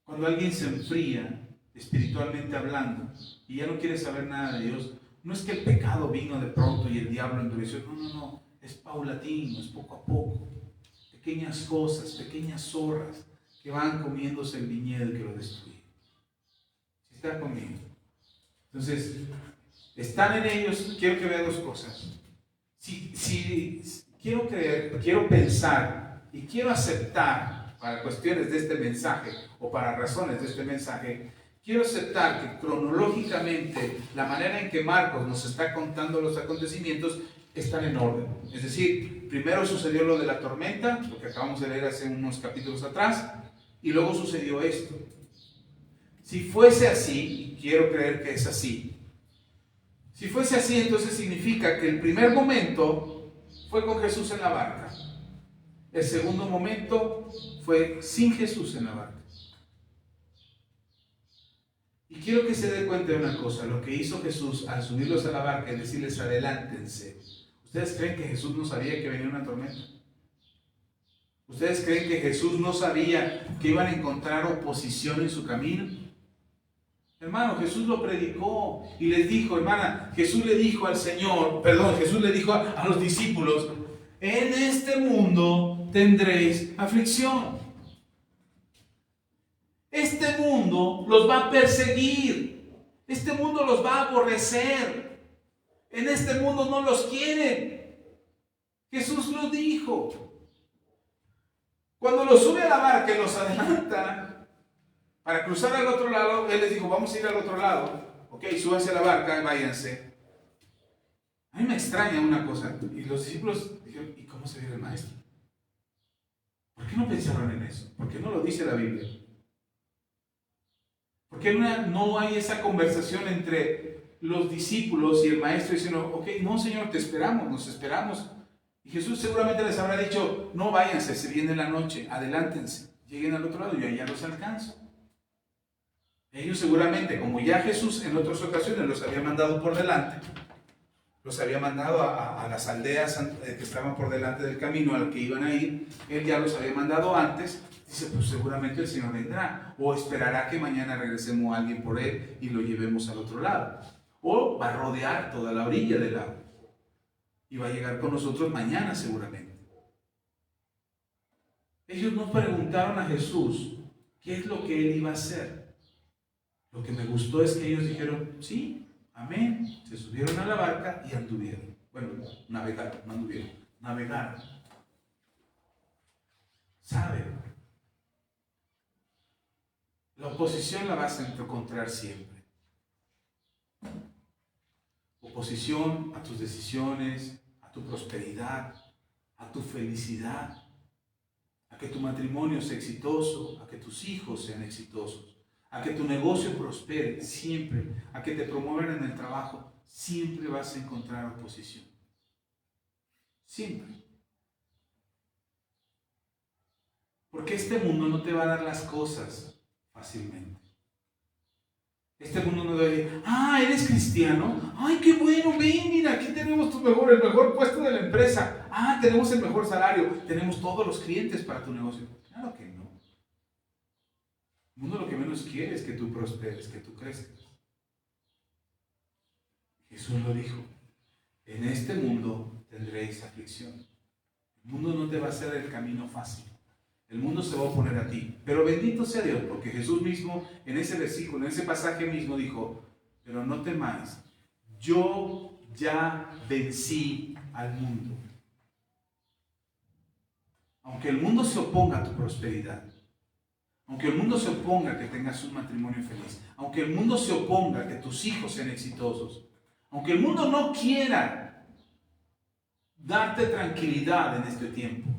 Cuando alguien se enfría, espiritualmente hablando, y ya no quiere saber nada de Dios, no es que el pecado vino de pronto y el diablo endureció. No. Es paulatino, es poco a poco. Pequeñas cosas, pequeñas zorras que van comiéndose el viñedo que lo destruye. ¿Sí está conmigo? Entonces, están en ellos. Quiero que vean dos cosas. Si quiero creer, quiero pensar y quiero aceptar, para cuestiones de este mensaje o para razones de este mensaje, quiero aceptar que cronológicamente la manera en que Marcos nos está contando los acontecimientos están en orden. Es decir, primero sucedió lo de la tormenta, lo que acabamos de leer hace unos capítulos atrás, y luego sucedió esto. Si fuese así, y quiero creer que es así, si fuese así, entonces significa que el primer momento fue con Jesús en la barca. El segundo momento fue sin Jesús en la barca. Y quiero que se dé cuenta de una cosa: lo que hizo Jesús al subirlos a la barca y decirles adelántense. ¿Ustedes creen que Jesús no sabía que venía una tormenta? ¿Ustedes creen que Jesús no sabía que iban a encontrar oposición en su camino? Hermano, Jesús lo predicó y les dijo, hermana, Jesús le dijo a los discípulos: en este mundo tendréis aflicción. Este mundo los va a perseguir. Este mundo los va a aborrecer. En este mundo no los quieren. Jesús lo dijo. Cuando los sube a la barca y los adelanta para cruzar al otro lado, Él les dijo: vamos a ir al otro lado. Ok, súbanse a la barca y váyanse. A mí me extraña una cosa. Y los discípulos dijeron: ¿y cómo se viene el maestro? ¿Por qué no pensaron en eso? ¿Por qué no lo dice la Biblia? ¿Por qué no hay esa conversación entre los discípulos y el maestro diciendo: ok, no, Señor, te esperamos, nos esperamos? Y Jesús seguramente les habrá dicho: no, váyanse, se viene la noche, adelántense, lleguen al otro lado y allá los alcanzo. Ellos seguramente, como ya Jesús en otras ocasiones los había mandado por delante, los había mandado a las aldeas que estaban por delante del camino al que iban a ir, Él ya los había mandado antes. Dice, pues seguramente el Señor vendrá, o esperará que mañana regresemos a alguien por Él y lo llevemos al otro lado, o va a rodear toda la orilla del lago y va a llegar con nosotros mañana seguramente. Ellos no preguntaron a Jesús qué es lo que Él iba a hacer. Lo que me gustó es que ellos dijeron, sí, amén. Se subieron a la barca y anduvieron. Bueno, navegaron, no anduvieron, navegaron. ¿Sabe? La oposición la vas a encontrar siempre. Oposición a tus decisiones, a tu prosperidad, a tu felicidad, a que tu matrimonio sea exitoso, a que tus hijos sean exitosos, a que tu negocio prospere, siempre, a que te promuevan en el trabajo, siempre vas a encontrar oposición. Siempre. Porque este mundo no te va a dar las cosas fácilmente. Este mundo no te va a decir, ¿eres cristiano? ¡Ay, qué bueno! Ven, mira, aquí tenemos el mejor puesto de la empresa. Tenemos el mejor salario, tenemos todos los clientes para tu negocio. Claro que no. El mundo lo que menos quiere es que tú prosperes, que tú crezcas. Jesús lo dijo, en este mundo tendréis aflicción. El mundo no te va a hacer el camino fácil. El mundo se va a oponer a ti. Pero bendito sea Dios, porque Jesús mismo en ese versículo, en ese pasaje mismo dijo, pero no temáis, yo ya vencí al mundo. Aunque el mundo se oponga a tu prosperidad, aunque el mundo se oponga a que tengas un matrimonio feliz, aunque el mundo se oponga a que tus hijos sean exitosos, aunque el mundo no quiera darte tranquilidad en este tiempo,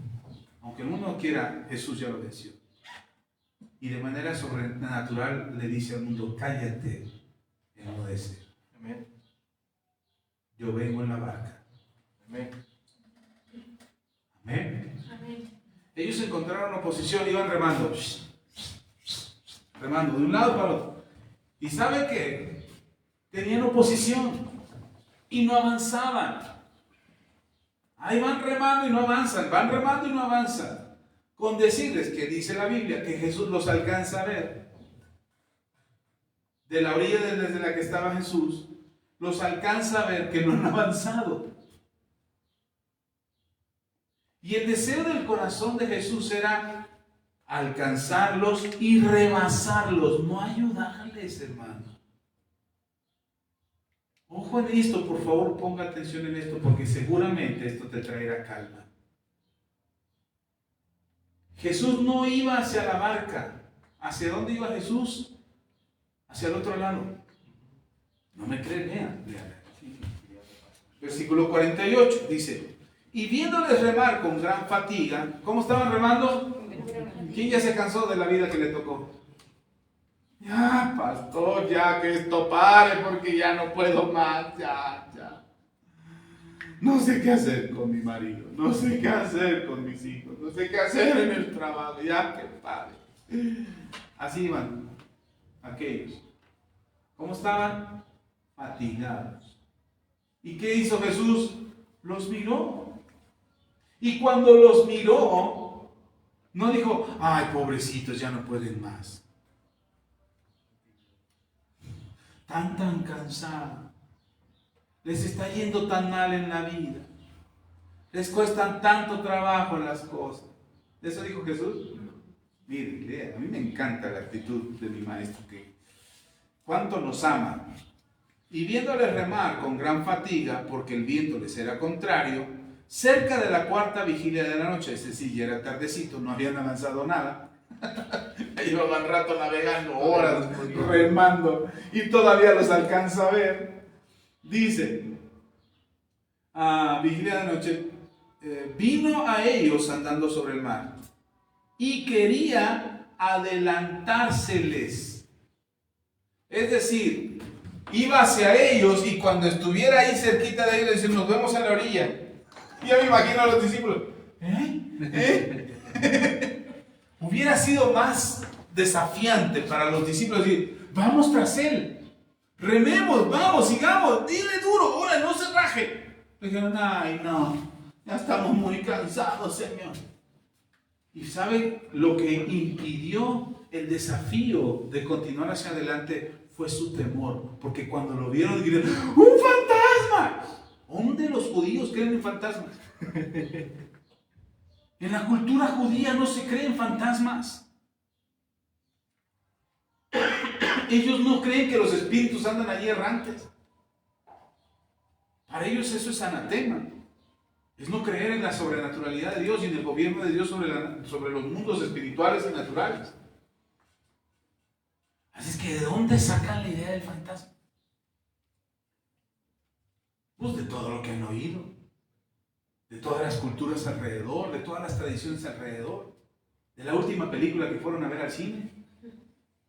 aunque el mundo no quiera, Jesús ya lo venció. Y de manera sobrenatural le dice al mundo, cállate, enmudece. Amén. Yo vengo en la barca. Amén. Amén. Amén. Ellos encontraron oposición, iban remando. Remando de un lado para otro. ¿Y sabe qué? Tenían oposición y no avanzaban. Ahí van remando y no avanzan, van remando y no avanzan. Con decirles que dice la Biblia que Jesús los alcanza a ver. De la orilla desde la que estaba Jesús, los alcanza a ver que no han avanzado. Y el deseo del corazón de Jesús era alcanzarlos y rebasarlos, no ayudarles, hermano. Ojo en esto, por favor, ponga atención en esto, porque seguramente esto te traerá calma. Jesús no iba hacia la barca. ¿Hacia dónde iba Jesús? Hacia el otro lado. ¿No me creen? Vean. Versículo 48 dice, y viéndoles remar con gran fatiga, ¿cómo estaban remando? ¿Quién ya se cansó de la vida que le tocó? Ya, pastor, ya que esto pare porque ya no puedo más, ya. No sé qué hacer con mi marido, no sé qué hacer con mis hijos, no sé qué hacer en el trabajo, ya que pare. Así iban aquellos. ¿Cómo estaban? Fatigados. ¿Y qué hizo Jesús? Los miró. Y cuando los miró, no dijo, ay, pobrecitos, ya no pueden más. Tan cansados, les está yendo tan mal en la vida, les cuestan tanto trabajo las cosas. ¿Eso dijo Jesús? Miren, lean, a mí me encanta la actitud de mi maestro, que cuánto nos ama. Y viéndoles remar con gran fatiga, porque el viento les era contrario, cerca de la cuarta vigilia de la noche, es decir, ya era tardecito, no habían avanzado nada. Llevaban rato navegando, horas remando, y todavía los alcanza a ver. Dice, vigilia de noche, vino a ellos andando sobre el mar y quería adelantárseles. Es decir, iba hacia ellos y cuando estuviera ahí cerquita de ellos, decir, nos vemos a la orilla. Y ya me imagino a los discípulos, Hubiera sido más desafiante para los discípulos decir, vamos tras él. Rememos, vamos, sigamos, dile duro, ahora no se raje. Le dijeron, ay no, ya estamos muy cansados, Señor. Y ¿sabe lo que impidió el desafío de continuar hacia adelante? Fue su temor, porque cuando lo vieron dijeron, ¡un fantasma! ¿Dónde los judíos creen en fantasmas? En la cultura judía no se creen fantasmas. Ellos no creen que los espíritus andan allí errantes. Para ellos eso es anatema. Es no creer en la sobrenaturalidad de Dios y en el gobierno de Dios sobre los mundos espirituales y naturales. Así es que ¿de dónde sacan la idea del fantasma? Pues de todo lo que han oído, de todas las culturas alrededor, de todas las tradiciones alrededor, de la última película que fueron a ver al cine,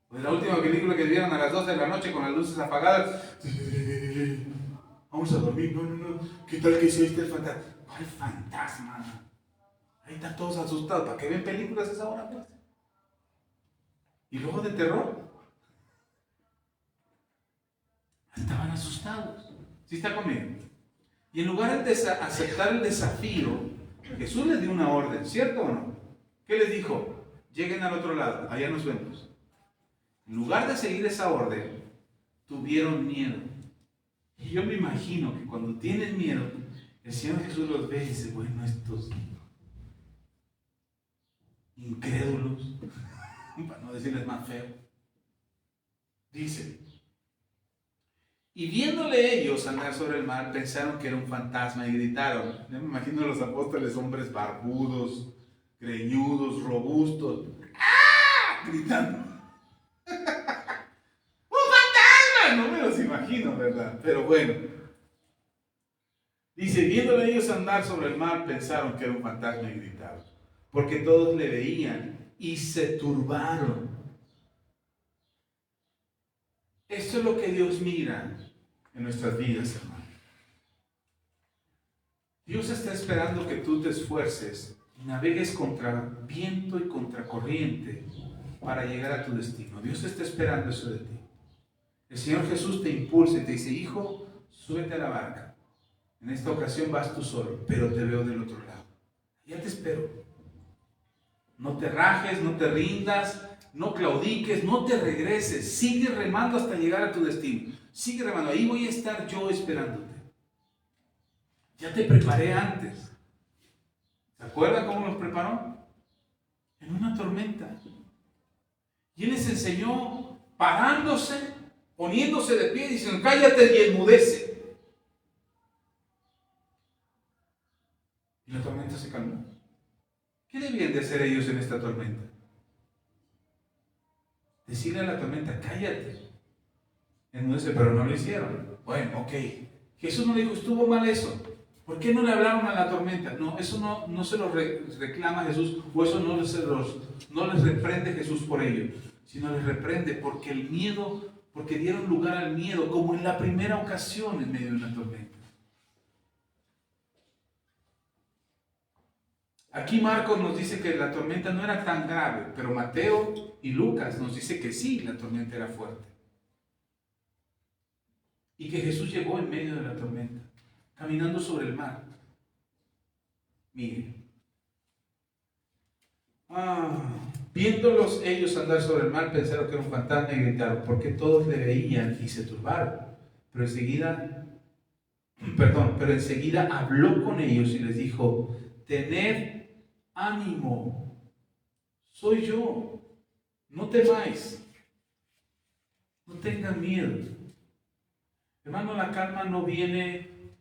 o de la última película que vieron a las 12 de la noche con las luces apagadas. Vamos a dormir, no, ¿qué tal que si este el fantasma? ¿Cuál fantasma? Ahí están todos asustados, ¿para qué ven películas a esa hora, pues? Y luego de terror, estaban asustados. ¿Sí está conmigo? Y en lugar de aceptar el desafío, Jesús les dio una orden, ¿cierto o no? ¿Qué les dijo? Lleguen al otro lado, allá nos vemos. En lugar de seguir esa orden, tuvieron miedo. Y yo me imagino que cuando tienen miedo, el Señor Jesús los ve y dice, bueno, estos incrédulos, para no decirles más feo, dice, y viéndole ellos andar sobre el mar, pensaron que era un fantasma y gritaron. Yo me imagino a los apóstoles, hombres barbudos, greñudos, robustos, ¡ah!, gritando. ¡Un fantasma! No me los imagino, ¿verdad? Pero bueno. Dice, viéndole ellos andar sobre el mar, pensaron que era un fantasma y gritaron. Porque todos le veían y se turbaron. Esto es lo que Dios mira en nuestras vidas, hermano. Dios está esperando que tú te esfuerces y navegues contra viento y contra corriente para llegar a tu destino. Dios está esperando eso de ti. El Señor Jesús te impulsa y te dice, hijo, súbete a la barca. En esta ocasión vas tú solo, pero te veo del otro lado. Ya te espero. No te rajes, no te rindas, no claudiques, no te regreses. Sigue remando hasta llegar a tu destino. Sigue remando. Ahí voy a estar yo esperándote. Ya te preparé antes. ¿Se acuerdan cómo nos preparó? En una tormenta. Y Él les enseñó parándose, poniéndose de pie, diciendo, cállate y enmudece. Y la tormenta se calmó. ¿Qué debían de hacer ellos en esta tormenta? Decirle a la tormenta, cállate. Enmudece, pero no lo hicieron. Bueno, ok. Jesús no dijo, estuvo mal eso. ¿Por qué no le hablaron a la tormenta? No, eso no se lo reclama Jesús, o eso no les reprende Jesús por ello, sino les reprende porque el miedo, porque dieron lugar al miedo, como en la primera ocasión en medio de una tormenta. Aquí Marcos nos dice que la tormenta no era tan grave, pero Mateo y Lucas nos dice que sí, la tormenta era fuerte. Y que Jesús llegó en medio de la tormenta, caminando sobre el mar. Mire. Viéndolos ellos andar sobre el mar, pensaron que era un fantasma y gritaron, porque todos le veían y se turbaron. Pero enseguida habló con ellos y les dijo, tened ánimo, soy yo, no temáis, no tengan miedo. Hermano, la calma no viene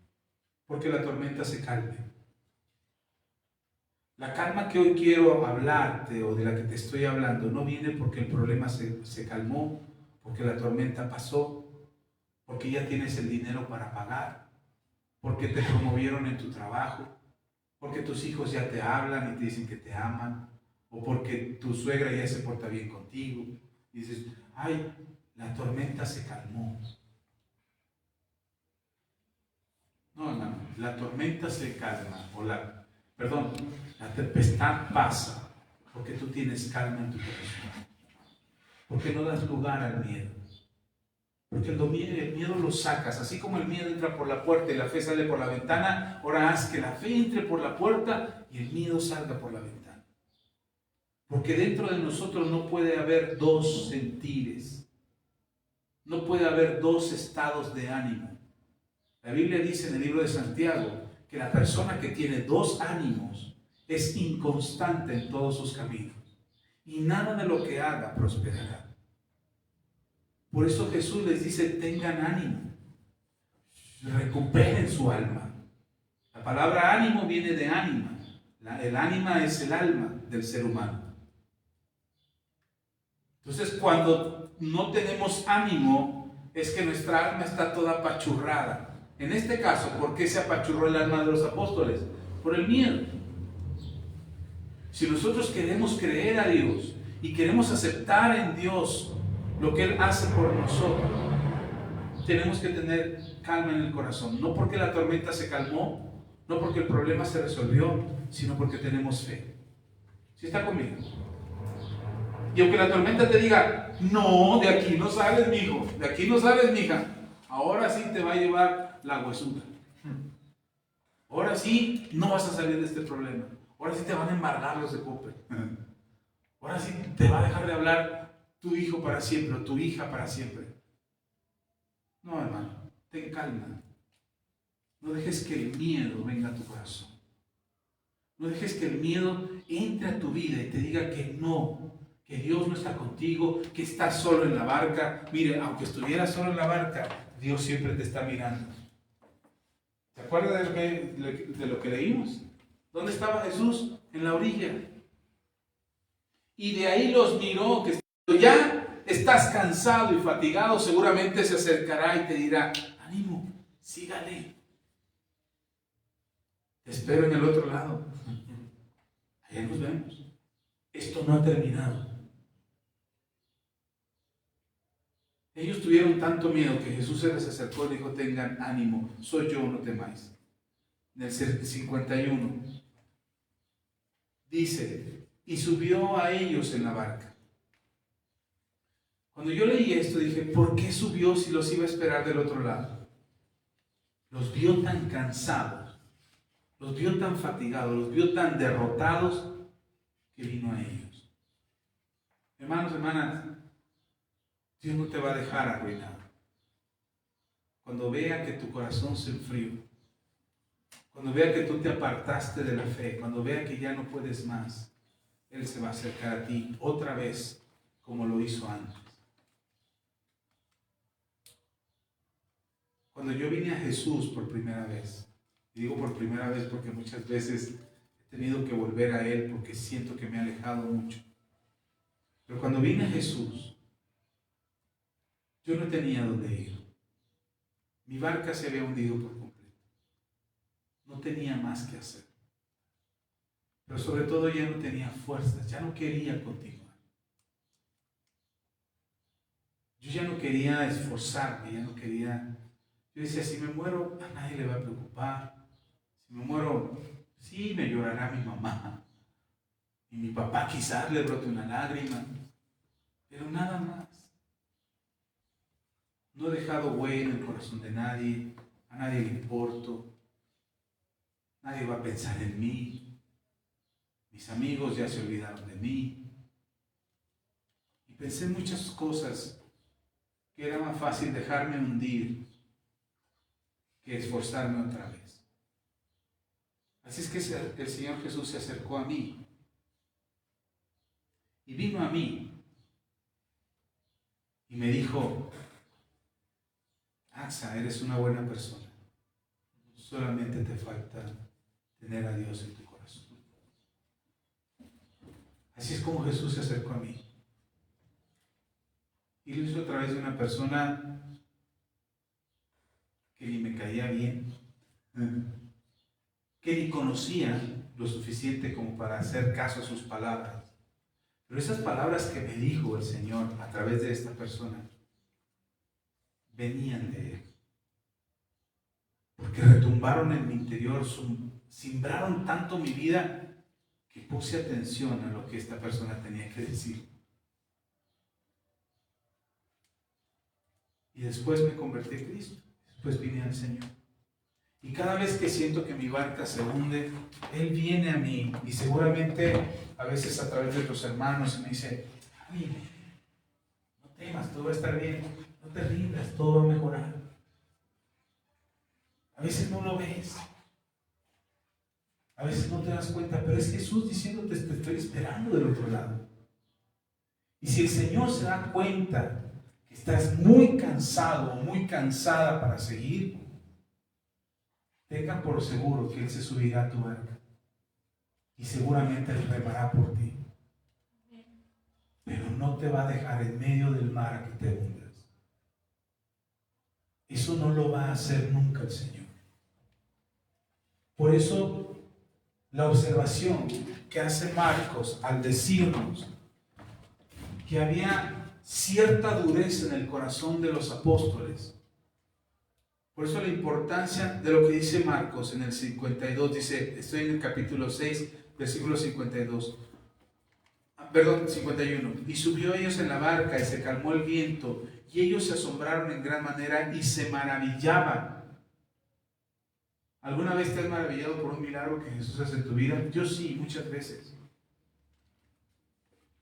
porque la tormenta se calme. La calma que hoy quiero hablarte o de la que te estoy hablando no viene porque el problema se calmó, porque la tormenta pasó, porque ya tienes el dinero para pagar, porque te promovieron en tu trabajo, porque tus hijos ya te hablan y te dicen que te aman, o porque tu suegra ya se porta bien contigo. Y dices, ay, la tormenta se calmó. No, hermano, la tormenta se calma, la tempestad pasa, porque tú tienes calma en tu corazón, porque no das lugar al miedo. Porque el miedo lo sacas, así como el miedo entra por la puerta y la fe sale por la ventana, ahora haz que la fe entre por la puerta y el miedo salga por la ventana. Porque dentro de nosotros no puede haber dos sentires, no puede haber dos estados de ánimo. La Biblia dice en el libro de Santiago que la persona que tiene dos ánimos es inconstante en todos sus caminos y nada de lo que haga prosperará. Por eso Jesús les dice, tengan ánimo, recuperen su alma. La palabra ánimo viene de ánima. El ánima es el alma del ser humano. Entonces, cuando no tenemos ánimo, es que nuestra alma está toda apachurrada. En este caso, ¿por qué se apachurró el alma de los apóstoles? Por el miedo. Si nosotros queremos creer a Dios y queremos aceptar en Dios lo que Él hace por nosotros, tenemos que tener calma en el corazón. No porque la tormenta se calmó, no porque el problema se resolvió, sino porque tenemos fe. ¿Sí está conmigo? Y aunque la tormenta te diga, no, de aquí no sales, mijo, de aquí no sales, mija, ahora sí te va a llevar la huesuda. Ahora sí no vas a salir de este problema. Ahora sí te van a embargar los de Coppel. Ahora sí te va a dejar de hablar tu hijo para siempre o tu hija para siempre. No, hermano, ten calma. No dejes que el miedo venga a tu corazón. No dejes que el miedo entre a tu vida y te diga que no, que Dios no está contigo, que estás solo en la barca. Mire, aunque estuvieras solo en la barca, Dios siempre te está mirando. ¿Se acuerda de lo que leímos? ¿Dónde estaba Jesús? En la orilla. Y de ahí los miró, que ya estás cansado y fatigado, seguramente se acercará y te dirá, ánimo, sígale. Te espero en el otro lado. Allá nos vemos. Esto no ha terminado. Ellos tuvieron tanto miedo que Jesús se les acercó y dijo, tengan ánimo, soy yo, no temáis. En el 51 dice, y subió a ellos en la barca. Cuando yo leí esto dije, ¿por qué subió si los iba a esperar del otro lado? Los vio tan cansados, los vio tan fatigados, los vio tan derrotados que vino a ellos. Hermanos, hermanas, Dios no te va a dejar arruinado. Cuando vea que tu corazón se enfrió, cuando vea que tú te apartaste de la fe, cuando vea que ya no puedes más, Él se va a acercar a ti otra vez como lo hizo antes. Cuando yo vine a Jesús por primera vez, y digo por primera vez porque muchas veces he tenido que volver a Él porque siento que me he alejado mucho. Pero cuando vine a Jesús, yo no tenía dónde ir. Mi barca se había hundido por completo. No tenía más que hacer. Pero sobre todo ya no tenía fuerzas, ya no quería continuar. Yo ya no quería esforzarme, ya no quería... Yo decía, si me muero, a nadie le va a preocupar. Si me muero, sí, me llorará mi mamá. Y mi papá quizás le brote una lágrima. Pero nada más. No he dejado huella en el corazón de nadie. A nadie le importo. Nadie va a pensar en mí. Mis amigos ya se olvidaron de mí. Y pensé en muchas cosas que era más fácil dejarme hundir que esforzarme otra vez. Así es que el Señor Jesús se acercó a mí y vino a mí y me dijo, Axa, eres una buena persona, solamente te falta tener a Dios en tu corazón. Así es como Jesús se acercó a mí y lo hizo a través de una persona que ni me caía bien, que ni conocía lo suficiente como para hacer caso a sus palabras. Pero esas palabras que me dijo el Señor a través de esta persona venían de Él. Porque retumbaron en mi interior, simbraron tanto mi vida que puse atención a lo que esta persona tenía que decir. Y después me convertí a Cristo. Después vine al Señor. Y cada vez que siento que mi barca se hunde, Él viene a mí y seguramente a veces a través de los hermanos me dice, ánimo, no temas, todo va a estar bien, no te rindas, todo va a mejorar. A veces no lo ves, a veces no te das cuenta, pero es Jesús diciéndote, te estoy esperando del otro lado. Y si el Señor se da cuenta que estás muy cansado o muy cansada para seguir, tenga por seguro que Él se subirá a tu barca y seguramente Él remará por ti. Pero no te va a dejar en medio del mar a que te hundas. Eso no lo va a hacer nunca el Señor. Por eso, la observación que hace Marcos al decirnos que había cierta dureza en el corazón de los apóstoles. Por eso la importancia de lo que dice Marcos en el 52, dice, estoy en el capítulo 6, versículo 52. Perdón, 51. Y subió ellos en la barca y se calmó el viento, y ellos se asombraron en gran manera y se maravillaban. ¿Alguna vez te has maravillado por un milagro que Jesús hace en tu vida? Yo sí, muchas veces.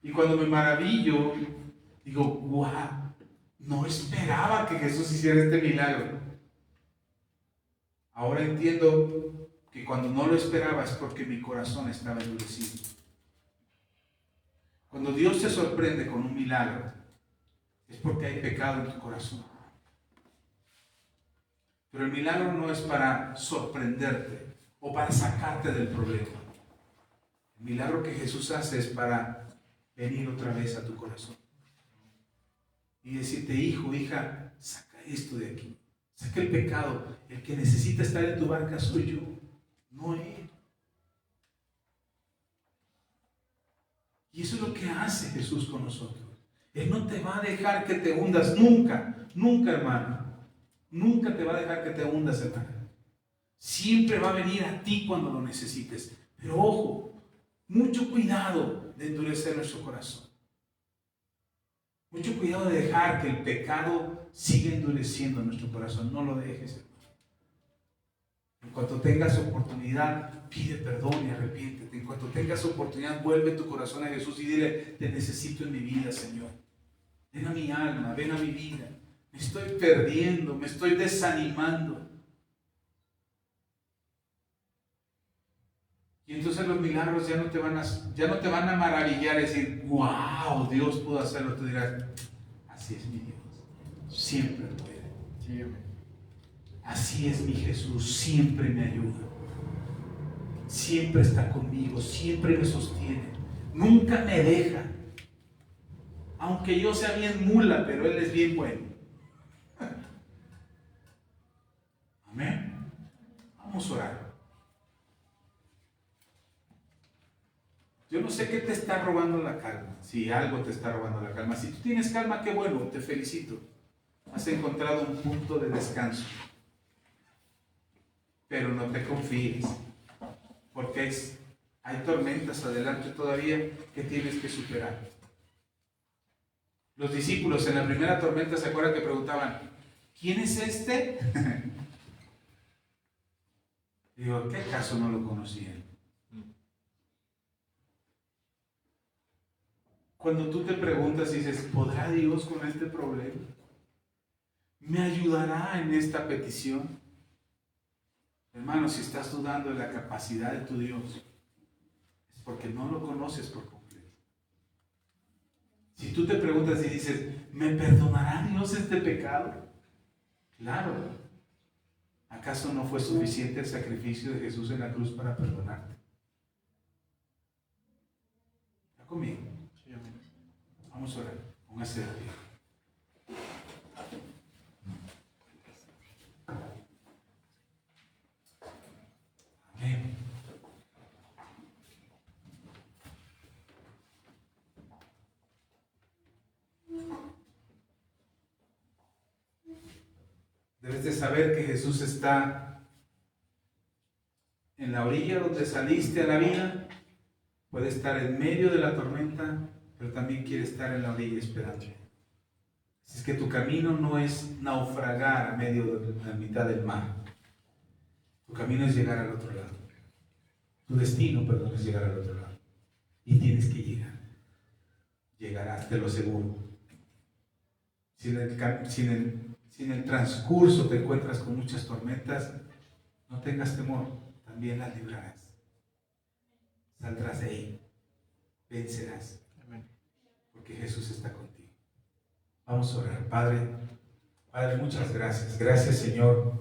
Y cuando me maravillo, digo, ¡guau! No esperaba que Jesús hiciera este milagro. Ahora entiendo que cuando no lo esperaba es porque mi corazón estaba endurecido. Cuando Dios te sorprende con un milagro, es porque hay pecado en tu corazón. Pero el milagro no es para sorprenderte o para sacarte del problema. El milagro que Jesús hace es para venir otra vez a tu corazón y decirte, hijo, hija, saca esto de aquí. Saca el pecado. El que necesita estar en tu barca soy yo, no Él. Y eso es lo que hace Jesús con nosotros. Él no te va a dejar que te hundas nunca, nunca, hermano. Nunca te va a dejar que te hundas, hermano. Siempre va a venir a ti cuando lo necesites. Pero ojo, mucho cuidado de endurecer nuestro corazón. Mucho cuidado de dejar que el pecado siga endureciendo nuestro corazón. No lo dejes, hermano. En cuanto tengas oportunidad, pide perdón y arrepiéntete. En cuanto tengas oportunidad, vuelve tu corazón a Jesús y dile, te necesito en mi vida, Señor. Ven a mi alma, ven a mi vida. Me estoy perdiendo, me estoy desanimando. Y entonces los milagros ya no te van a maravillar y decir, wow, Dios pudo hacerlo. Tú dirás, así es mi Dios, siempre puede. Sí, así es mi Jesús, siempre me ayuda. Siempre está conmigo, siempre me sostiene. Nunca me deja. Aunque yo sea bien mula, pero Él es bien bueno. Amén. Vamos a orar. Yo no sé qué te está robando la calma. Si algo te está robando la calma. Si tú tienes calma, qué bueno, te felicito. Has encontrado un punto de descanso. Pero no te confíes. Porque hay tormentas adelante todavía que tienes que superar. Los discípulos en la primera tormenta, ¿se acuerdan que preguntaban, ¿quién es este? Digo, ¿qué acaso no lo conocían? Cuando tú te preguntas y dices, ¿podrá Dios con este problema? ¿Me ayudará en esta petición? Hermano, si estás dudando de la capacidad de tu Dios, es porque no lo conoces por completo. Si tú te preguntas y dices, ¿me perdonará Dios este pecado? Claro. ¿Acaso no fue suficiente el sacrificio de Jesús en la cruz para perdonarte? ¿Está conmigo? Vamos a orar. Póngase de pie. Amén. Debes de saber que Jesús está en la orilla donde saliste a la vida. Puede estar en medio de la tormenta, pero también quiere estar en la orilla esperando. Es que tu camino no es naufragar a mitad del mar. Tu camino es llegar al otro lado. Tu destino, perdón, es llegar al otro lado. Y tienes que llegar. Llegarás, te lo aseguro. Si en el transcurso te encuentras con muchas tormentas, no tengas temor, también las librarás. Saldrás de ahí, vencerás. Amén. Porque Jesús está contigo. Vamos a orar. Padre, muchas gracias. Gracias, Señor,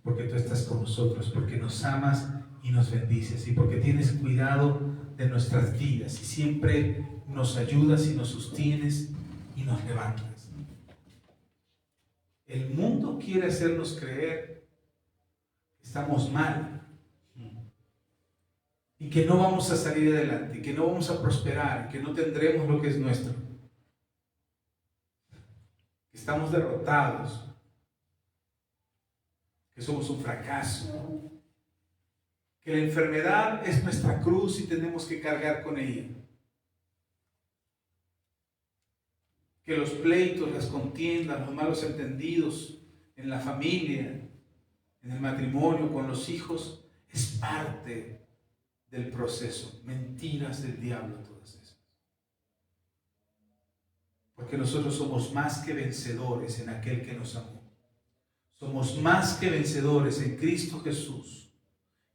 porque tú estás con nosotros, porque nos amas y nos bendices, y porque tienes cuidado de nuestras vidas, y siempre nos ayudas y nos sostienes y nos levantas. El mundo quiere hacernos creer que estamos mal y que no vamos a salir adelante, y que no vamos a prosperar, que no tendremos lo que es nuestro. Estamos derrotados, que somos un fracaso, que la enfermedad es nuestra cruz y tenemos que cargar con ella, que los pleitos, las contiendas, los malos entendidos en la familia, en el matrimonio, con los hijos, es parte del proceso. Mentiras del diablo todas esas. Porque nosotros somos más que vencedores en aquel que nos amó. Somos más que vencedores en Cristo Jesús,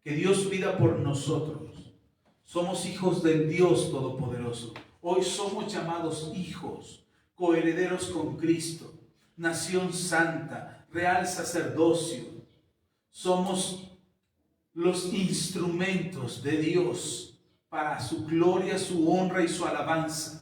que dio su vida por nosotros. Somos hijos del Dios Todopoderoso. Hoy somos llamados hijos, coherederos con Cristo, nación santa, real sacerdocio. Somos los instrumentos de Dios para su gloria, su honra y su alabanza.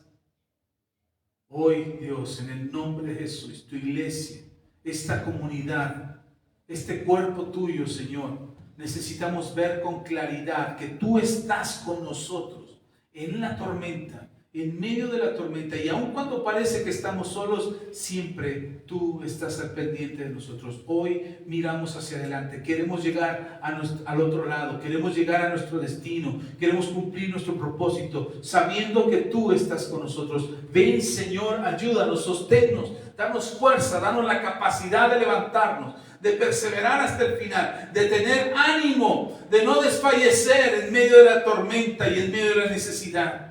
Hoy, Dios, en el nombre de Jesús, tu iglesia, esta comunidad, este cuerpo tuyo, Señor, necesitamos ver con claridad que tú estás con nosotros en la tormenta, en medio de la tormenta, y aun cuando parece que estamos solos, siempre tú estás al pendiente de nosotros. Hoy miramos hacia adelante, queremos llegar al otro lado, queremos llegar a nuestro destino, queremos cumplir nuestro propósito, sabiendo que tú estás con nosotros. Ven, Señor, ayúdanos, sosténnos, danos fuerza, danos la capacidad de levantarnos, de perseverar hasta el final, de tener ánimo, de no desfallecer en medio de la tormenta y en medio de la necesidad.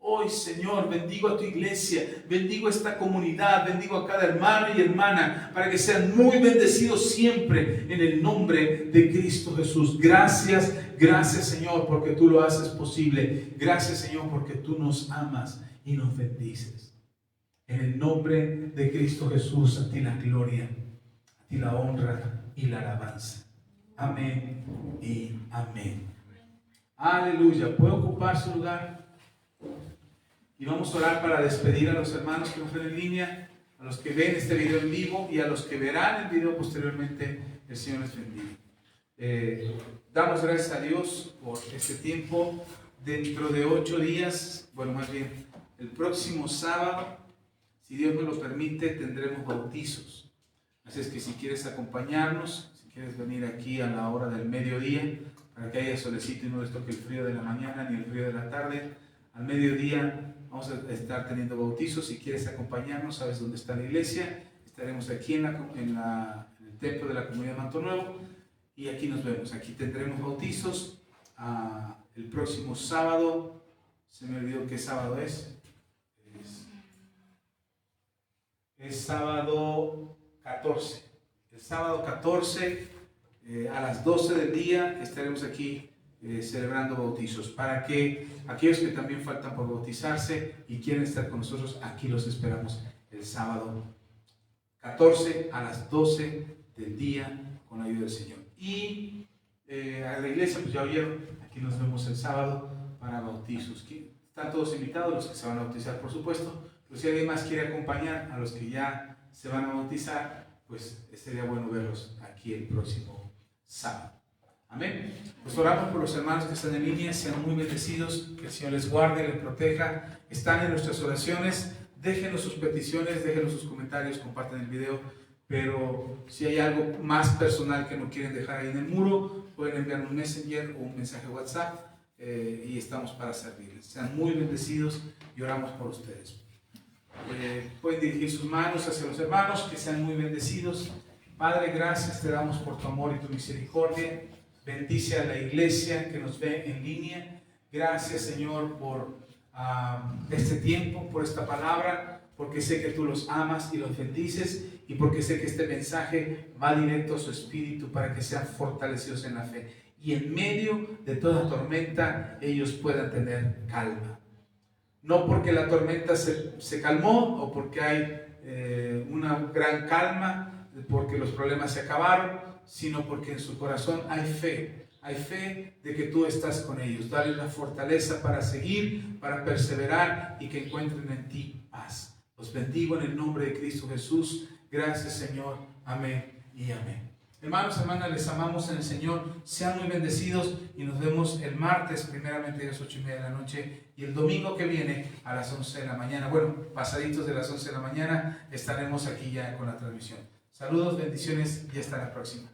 Hoy, Señor, bendigo a tu iglesia, bendigo a esta comunidad, bendigo a cada hermano y hermana, para que sean muy bendecidos siempre en el nombre de Cristo Jesús. Gracias, gracias, Señor, porque tú lo haces posible. Gracias, Señor, porque tú nos amas y nos bendices. En el nombre de Cristo Jesús, a ti la gloria, a ti la honra y la alabanza. Amén y amén. Aleluya. ¿Puede ocupar su lugar? Y vamos a orar para despedir a los hermanos que nos ven en línea, a los que ven este video en vivo y a los que verán el video posteriormente. El Señor les bendiga. Damos gracias a Dios por este tiempo. Dentro de 8 días, bueno, más bien el próximo sábado, si Dios nos lo permite, tendremos bautizos. Así es que si quieres acompañarnos, si quieres venir aquí a la hora del mediodía, para que haya solecito y no les toque el frío de la mañana ni el frío de la tarde, al mediodía vamos a estar teniendo bautizos. Si quieres acompañarnos, sabes dónde está la iglesia. Estaremos aquí en el templo de la comunidad de Manto Nuevo, y aquí nos vemos. Aquí tendremos bautizos el próximo sábado. Se me olvidó qué sábado es. Es sábado 14. El sábado 14 a las 12 del día estaremos aquí celebrando bautizos, para que aquellos que también faltan por bautizarse y quieren estar con nosotros, aquí los esperamos el sábado 14 a las 12 del día con la ayuda del Señor. Y a la iglesia, pues ya oyeron, aquí nos vemos el sábado para bautizos. Están todos invitados, los que se van a bautizar, por supuesto, pero si alguien más quiere acompañar a los que ya se van a bautizar, pues sería bueno verlos aquí el próximo sábado. Amén. Pues oramos por los hermanos que están en línea, sean muy bendecidos, que el Señor les guarde, les proteja. Están en nuestras oraciones. Déjenos sus peticiones, déjenos sus comentarios, compartan el video. Pero si hay algo más personal que no quieren dejar ahí en el muro, pueden enviar un Messenger o un mensaje WhatsApp, y estamos para servirles. Sean muy bendecidos y oramos por ustedes. pueden dirigir sus manos hacia los hermanos, que sean muy bendecidos. Padre, gracias te damos por tu amor y tu misericordia. Bendice a la iglesia que nos ve en línea. Gracias, Señor, por este tiempo, por esta palabra, porque sé que tú los amas y los bendices, y porque sé que este mensaje va directo a su espíritu para que sean fortalecidos en la fe. Y en medio de toda tormenta ellos puedan tener calma. No porque la tormenta se calmó o porque hay una gran calma, porque los problemas se acabaron, sino porque en su corazón hay fe. Hay fe de que tú estás con ellos. Dale la fortaleza para seguir, para perseverar y que encuentren en ti paz. Los bendigo en el nombre de Cristo Jesús. Gracias, Señor. Amén y amén. Hermanos, hermanas, les amamos en el Señor. Sean muy bendecidos y nos vemos el martes, primeramente a las 8:30 de la noche, y el domingo que viene a las 11 de la mañana. Bueno, pasaditos de las 11 de la mañana estaremos aquí ya con la transmisión. Saludos, bendiciones y hasta la próxima.